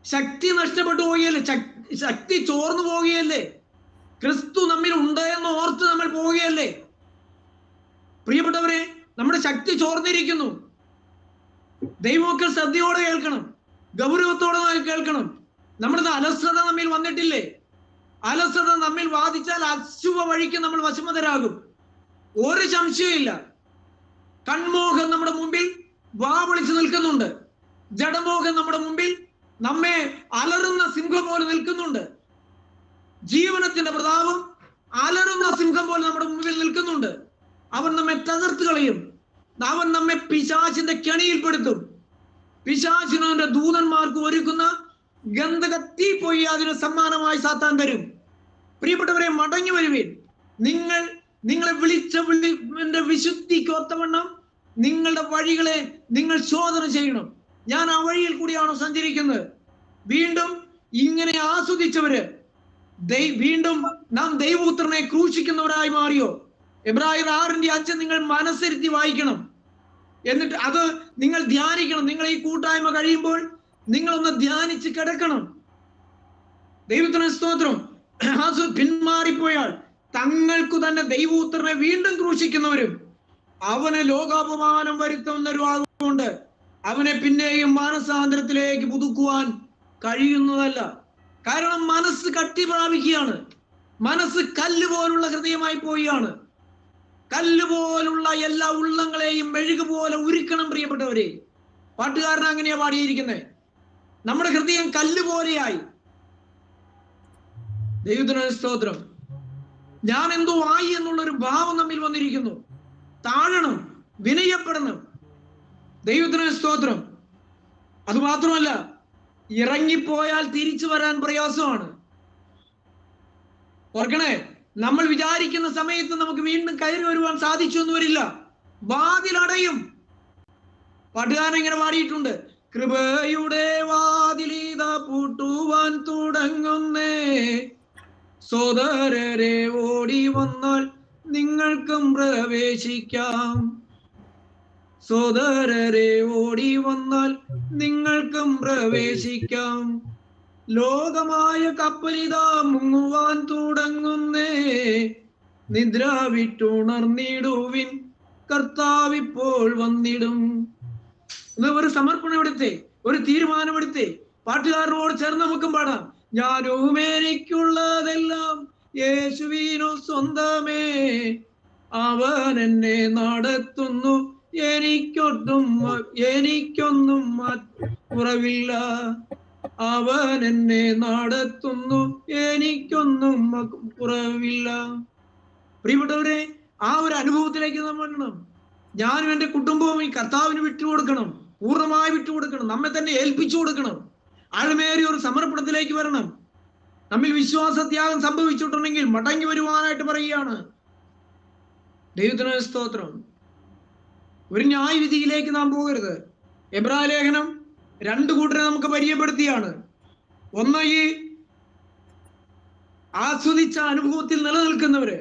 ശക്തി നഷ്ടപ്പെട്ടു പോവുകയല്ലേ? ശക്തി ചോർന്നു പോവുകയല്ലേ? ക്രിസ്തു നമ്മിൽ ഉണ്ട് എന്ന് ഓർത്ത് നമ്മൾ പോവുകയല്ലേ? പ്രിയപ്പെട്ടവരെ, നമ്മുടെ ശക്തി ചോർന്നിരിക്കുന്നു. ദൈവമക്കൾ ശ്രദ്ധയോടെ കേൾക്കണം, ഗൗരവത്തോടെ കേൾക്കണം. നമ്മുടെ അലസത നമ്മിൽ വന്നിട്ടില്ലേ? അലസത നമ്മിൽ വാദിച്ചാൽ അശുഭ വഴിക്ക് നമ്മൾ വശമതരാകും, ഒരു സംശയമില്ല. കൺമോഹം നമ്മുടെ മുമ്പിൽ വാവിളിച്ചു നിൽക്കുന്നുണ്ട്, ജഡമോഹം നമ്മുടെ മുമ്പിൽ നമ്മെ അലറുന്ന സിംഹം പോലെ നിൽക്കുന്നുണ്ട്, ജീവനത്തിന്റെ പ്രതാപം അലറുന്ന സിംഹം പോലെ നമ്മുടെ മുമ്പിൽ നിൽക്കുന്നുണ്ട്. അവൻ നമ്മെ തകർത്ത് കളയും, അവൻ നമ്മെ പിശാചിന്റെ കെണിയിൽപ്പെടുത്തും. പിശാചിന്റെ ദൂതന്മാർക്ക് ഒരുക്കുന്ന ഗന്ധകത്തീ പോയി അതിന് സമ്മാനമായി സാത്താൻ തരും. പ്രിയപ്പെട്ടവരെ, മടങ്ങി വരുവീൻ. നിങ്ങളെ വിളിച്ച വിശുദ്ധിക്ക് ഒത്തവണ്ണം നിങ്ങളുടെ വഴികളെ നിങ്ങൾ ശോധന ചെയ്യണം. ഞാൻ ആ വഴിയിൽ കൂടിയാണോ സഞ്ചരിക്കുന്നത്? വീണ്ടും ഇങ്ങനെ ആസ്വദിച്ചവര് വീണ്ടും നാം ദൈവപുത്രനെ ക്രൂശിക്കുന്നവരായി മാറിയോ? എബ്രായർ 6:5 നിങ്ങൾ മനസ്സിരുത്തി വായിക്കണം. എന്നിട്ട് അത് നിങ്ങൾ ധ്യാനിക്കണം. നിങ്ങൾ ഈ കൂട്ടായ്മ കഴിയുമ്പോൾ നിങ്ങളൊന്ന് ധ്യാനിച്ച് കിടക്കണം. ദൈവത്തിന് സ്തോത്രം. പിന്മാറിപ്പോയാൽ തങ്ങൾക്കു തന്നെ ദൈവപുത്രനെ വീണ്ടും ക്രൂശിക്കുന്നവരും അവന് ലോകാപമാനം വരുത്തുന്നവരും ആകുകൊണ്ട് അവനെ പിന്നെയും മാനസാന്തരത്തിലേക്ക് പുതുക്കുവാൻ കഴിയുന്നതല്ല. കാരണം മനസ്സ് കട്ടി പ്രാപിക്കുകയാണ്. മനസ്സ് കല്ല് പോലുള്ള ഹൃദയമായി പോവുകയാണ്. കല്ല് പോലുള്ള എല്ലാ ഉള്ളങ്ങളെയും മെഴുകു പോലെ ഉരുക്കണം പ്രിയപ്പെട്ടവരെ. പാട്ടുകാരൻ അങ്ങനെയാ പാടിയിരിക്കുന്നത്. നമ്മുടെ ഹൃദയം കല്ല് പോലെയായി. ദൈവത്തിന് സ്തോത്രം. ഞാൻ എന്തോ ആയി എന്നുള്ളൊരു ഭാവം നമ്മിൽ വന്നിരിക്കുന്നു. താഴണം, വിനയപ്പെടണം. ദൈവത്തിന് സ്തോത്രം. അതുമാത്രമല്ല, ഇറങ്ങിപ്പോയാൽ തിരിച്ചു വരാൻ പ്രയാസമാണ്. ഓർക്കണേ, നമ്മൾ വിചാരിക്കുന്ന സമയത്ത് നമുക്ക് വീണ്ടും കയറി വരുവാൻ സാധിച്ചു എന്ന് വരില്ല. വാതിലടയും. പാട്ടുകാരൻ ഇങ്ങനെ പാടിയിട്ടുണ്ട്. കൃപയുടെ വാതിലിത പൂട്ടുവാൻ തുടങ്ങുന്നേ, സോദരരെ ഓടി വന്നാൽ നിങ്ങൾക്കും പ്രവേശിക്കാം. സോദരരെ ഓടി വന്നാൽ നിങ്ങൾക്കും പ്രവേശിക്കാം. ലോകമായ കപ്പലിതാ മുങ്ങുവാൻ തുടങ്ങുന്നേ, നിദ്ര വിട്ടുണർന്നിടുവിൻ, കർത്താവിപ്പോൾ വന്നിടും. ഒരു സമർപ്പണം എടുത്തേ, ഒരു തീരുമാനമെടുത്തേ. പാട്ടുകാരനോട് ചേർന്ന് നമുക്കും പാടാം. ഞാനും എനിക്കുള്ളതെല്ലാം യേശുവിനു സ്വന്തമേ, അവൻ എന്നെ നടത്തുന്നു, എനിക്കൊന്നും കുറവില്ല. അവൻ എന്നെ നടത്തുന്നു, എനിക്കൊന്നും കുറവില്ല. പ്രിയപ്പെട്ടവരെ, ആ ഒരു അനുഭവത്തിലേക്ക് നമ്മൾ വരണം. ഞാനും എൻ്റെ കുടുംബവും ഈ കർത്താവിന് വിട്ടുകൊടുക്കണം, പൂർണ്ണമായി വിട്ടുകൊടുക്കണം, നമ്മെ തന്നെ ഏൽപ്പിച്ചു കൊടുക്കണം. ആഴമേറിയ ഒരു സമർപ്പണത്തിലേക്ക് വരണം. നമ്മിൽ വിശ്വാസത്യാഗം സംഭവിച്ചിട്ടുണ്ടെങ്കിൽ മടങ്ങി വരുവാനായിട്ട് പറയുകയാണ്. ദൈവത്തിന് സ്തോത്രം. ഒരു ന്യായവിധിയിലേക്ക് നാം പോകരുത്. എബ്രായ ലേഖനം 2 കൂട്ടരെ നമുക്ക് പരിചയപ്പെടുത്തിയാണ്. ഒന്ന്, ഈ ആസ്വദിച്ച അനുഭവത്തിൽ നിലനിൽക്കുന്നവര്.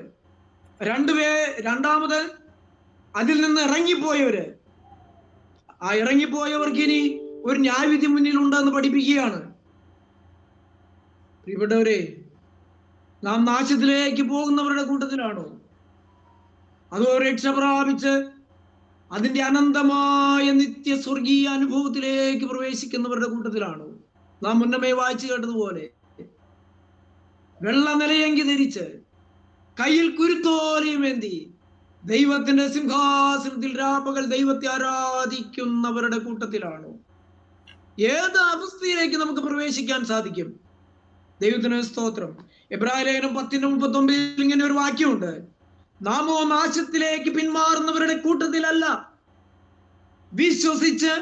രണ്ടാമത് അതിൽ നിന്ന് ഇറങ്ങിപ്പോയവര്. ആ ഇറങ്ങിപ്പോയവർക്ക് ഇനി ഒരു ന്യായവിധി മുന്നിലുണ്ടെന്ന് പഠിപ്പിക്കുകയാണ്. പ്രിയപ്പെട്ടവരെ, നാം നാശത്തിലേക്ക് പോകുന്നവരുടെ കൂട്ടത്തിലാണോ, അതോ രക്ഷ പ്രാപിച്ച് അതിന്റെ അനന്തമായ നിത്യ സ്വർഗീയ അനുഭവത്തിലേക്ക് പ്രവേശിക്കുന്നവരുടെ കൂട്ടത്തിലാണോ? നാം മുന്നമേ വായിച്ചു കേട്ടതുപോലെ വെള്ള നിലയങ്കി ധരിച്ച് കയ്യിൽ കുരുത്തോലയുമേന്തി ദൈവത്തിന്റെ സിംഹാസനത്തിൽ രാപ്പകൽ ദൈവത്തെ ആരാധിക്കുന്നവരുടെ കൂട്ടത്തിലാണോ? ഏത് അവസ്ഥയിലേക്ക് നമുക്ക് പ്രവേശിക്കാൻ സാധിക്കും? ദൈവത്തിന് സ്തോത്രം. എബ്രായ ലേഖനം 10:39 ഇങ്ങനെ ഒരു വാക്യമുണ്ട്. നാമോ നാശത്തിലേക്ക് പിന്മാറുന്നവരുടെ കൂട്ടത്തിലല്ല, വിശ്വസിച്ച്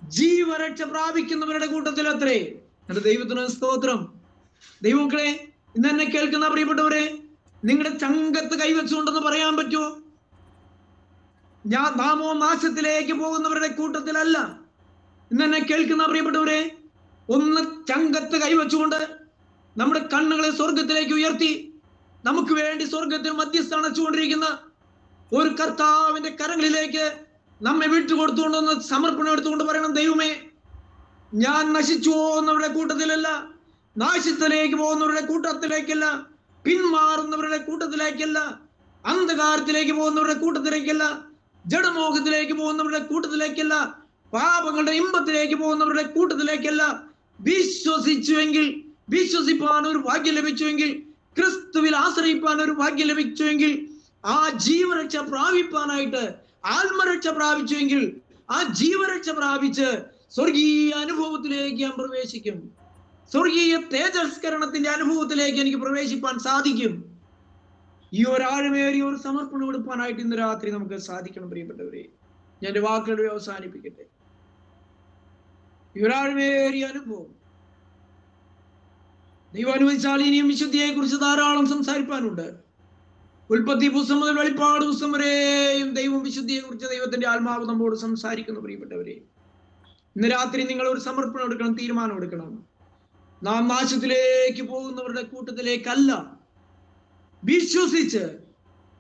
ജീവരക്ഷ പ്രാപിക്കുന്നവരുടെ കൂട്ടത്തിലത്രേ. എന്റെ ദൈവത്തിന് സ്തോത്രം. ദൈവമക്കളെ, ഇന്ന് എന്നെ കേൾക്കുന്ന പ്രിയപ്പെട്ടവരെ, നിങ്ങളുടെ ചങ്കത്ത് കൈവച്ചുകൊണ്ടെന്ന് പറയാൻ പറ്റുമോ? നാമോ നാശത്തിലേക്ക് പോകുന്നവരുടെ കൂട്ടത്തിലല്ല. ഇന്ന് എന്നെ കേൾക്കുന്ന പ്രിയപ്പെട്ടവരെ, ഒന്ന് ചങ്കത്ത് കൈവച്ചുകൊണ്ട് നമ്മുടെ കണ്ണുകളെ സ്വർഗത്തിലേക്ക് ഉയർത്തി നമുക്ക് വേണ്ടി സ്വർഗത്തിൽ മധ്യസ്ഥ അണച്ചുകൊണ്ടിരിക്കുന്ന ഒരു കർത്താവിന്റെ കരങ്ങളിലേക്ക് നമ്മെ വിട്ടുകൊടുത്തുകൊണ്ടൊന്ന് സമർപ്പണം എടുത്തുകൊണ്ട് പറയണം, ദൈവമേ, ഞാൻ നശിച്ചു പോകുന്നവരുടെ കൂട്ടത്തിലല്ല, നാശത്തിലേക്ക് പോകുന്നവരുടെ കൂട്ടത്തിലേക്കല്ല, പിന്മാറുന്നവരുടെ കൂട്ടത്തിലേക്കല്ല, അന്ധകാരത്തിലേക്ക് പോകുന്നവരുടെ കൂട്ടത്തിലേക്കല്ല, ജഡമോഹത്തിലേക്ക് പോകുന്നവരുടെ കൂട്ടത്തിലേക്കല്ല, പാപങ്ങളുടെ ഇമ്പത്തിലേക്ക് പോകുന്നവരുടെ കൂട്ടത്തിലേക്കല്ല. വിശ്വസിപ്പാൻ ഒരു ഭാഗ്യം ലഭിച്ചുവെങ്കിൽ, ക്രിസ്തുവിൽ ആശ്രയിപ്പാൻ ഒരു ഭാഗ്യം ലഭിച്ചുവെങ്കിൽ, ആ ജീവരക്ഷ പ്രാപിപ്പാനായിട്ട് ആത്മരക്ഷ പ്രാപിച്ചുവെങ്കിൽ, ആ ജീവരക്ഷ പ്രാപിച്ച് സ്വർഗീയ അനുഭവത്തിലേക്ക് ഞാൻ പ്രവേശിക്കും. സ്വർഗീയ തേജസ്കരണത്തിന്റെ അനുഭവത്തിലേക്ക് എനിക്ക് പ്രവേശിപ്പാൻ സാധിക്കും. ഈ ഒരാഴമേറിയ ഒരു സമർപ്പണം എടുപ്പാനായിട്ട് ഇന്ന് രാത്രി നമുക്ക് സാധിക്കണം. പ്രിയപ്പെട്ടവരെ, ഞാൻ എന്റെ വാക്കുകൾ അവസാനിപ്പിക്കട്ടെ. ഈ ഒരാഴമേറിയ അനുഭവം ദൈവം അനുവദിച്ചാൽ ഇനിയും വിശുദ്ധിയെ കുറിച്ച് ധാരാളം സംസാരിക്കാനുണ്ട്. ഉൽപ്പത്തി പുസ്തകം മുതൽ വെളിപ്പാട് പുസ്തകം വരെയും ദൈവം വിശുദ്ധിയെ കുറിച്ച് ദൈവത്തിന്റെ ആത്മാവ് നമ്മോട് സംസാരിക്കുന്നു. പ്രിയപ്പെട്ടവരെ, ഇന്ന് രാത്രി നിങ്ങൾ ഒരു സമർപ്പണം എടുക്കണം, തീരുമാനം എടുക്കണം. നാം നാശത്തിലേക്ക് പോകുന്നവരുടെ കൂട്ടത്തിലേക്കല്ല, വിശ്വസിച്ച്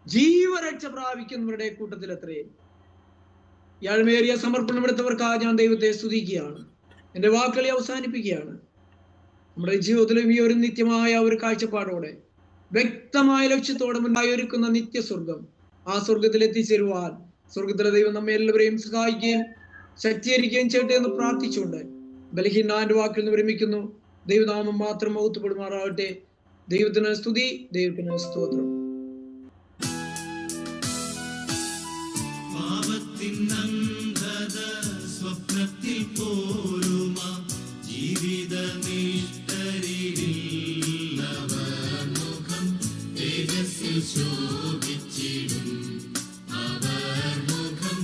ജീവരക്ഷ പ്രാപിക്കുന്നവരുടെ കൂട്ടത്തിൽ എത്രയും യാഴ്മേറിയ സമർപ്പണം എടുത്തവർക്കാ ഞാൻ ദൈവത്തെ സ്തുതിക്കുകയാണ്. എൻ്റെ വാക്കുകളെ അവസാനിപ്പിക്കുകയാണ്. നമ്മുടെ ജീവിതത്തിലും ഈ ഒരു നിത്യമായ ഒരു കാഴ്ചപ്പാടോടെ വ്യക്തമായ ലക്ഷ്യത്തോടെ മുന്നായി ഒരുക്കുന്ന നിത്യസ്വർഗം, ആ സ്വർഗത്തിൽ എത്തിച്ചേരുവാൻ സ്വർഗത്തിലെ ദൈവം നമ്മെ എല്ലാവരെയും സഹായിക്കുകയും ശക്തീകരിക്കുകയും ചെയ്യട്ടെ എന്ന് പ്രാർത്ഥിച്ചുകൊണ്ട് ബലഹീനാന്റെ വാക്കിൽ നിന്ന് വിരമിക്കുന്നു. ദൈവനാമം മാത്രം മഹത്വപ്പെടുമാറാകട്ടെ. ദൈവത്തിന് സ്തുതി, ദൈവത്തിന് സ്തോത്രം. സ്വപ്നത്തിൽ പോരുമ ജീവിതനിഷ്ഠരില്ലവർ മുഖം തേജസ്സിൽ ശോഭിച്ചിടും. അവർ മുഖം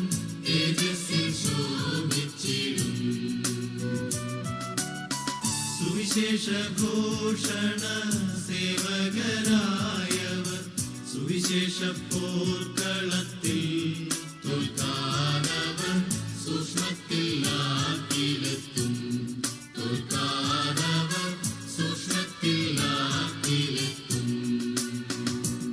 തേജസ്സിൽ ശോഭിച്ചിടും. സുവിശേഷ ഘോഷണ സേവകരായവർ സുവിശേഷ പോർക്കളത്തിൽ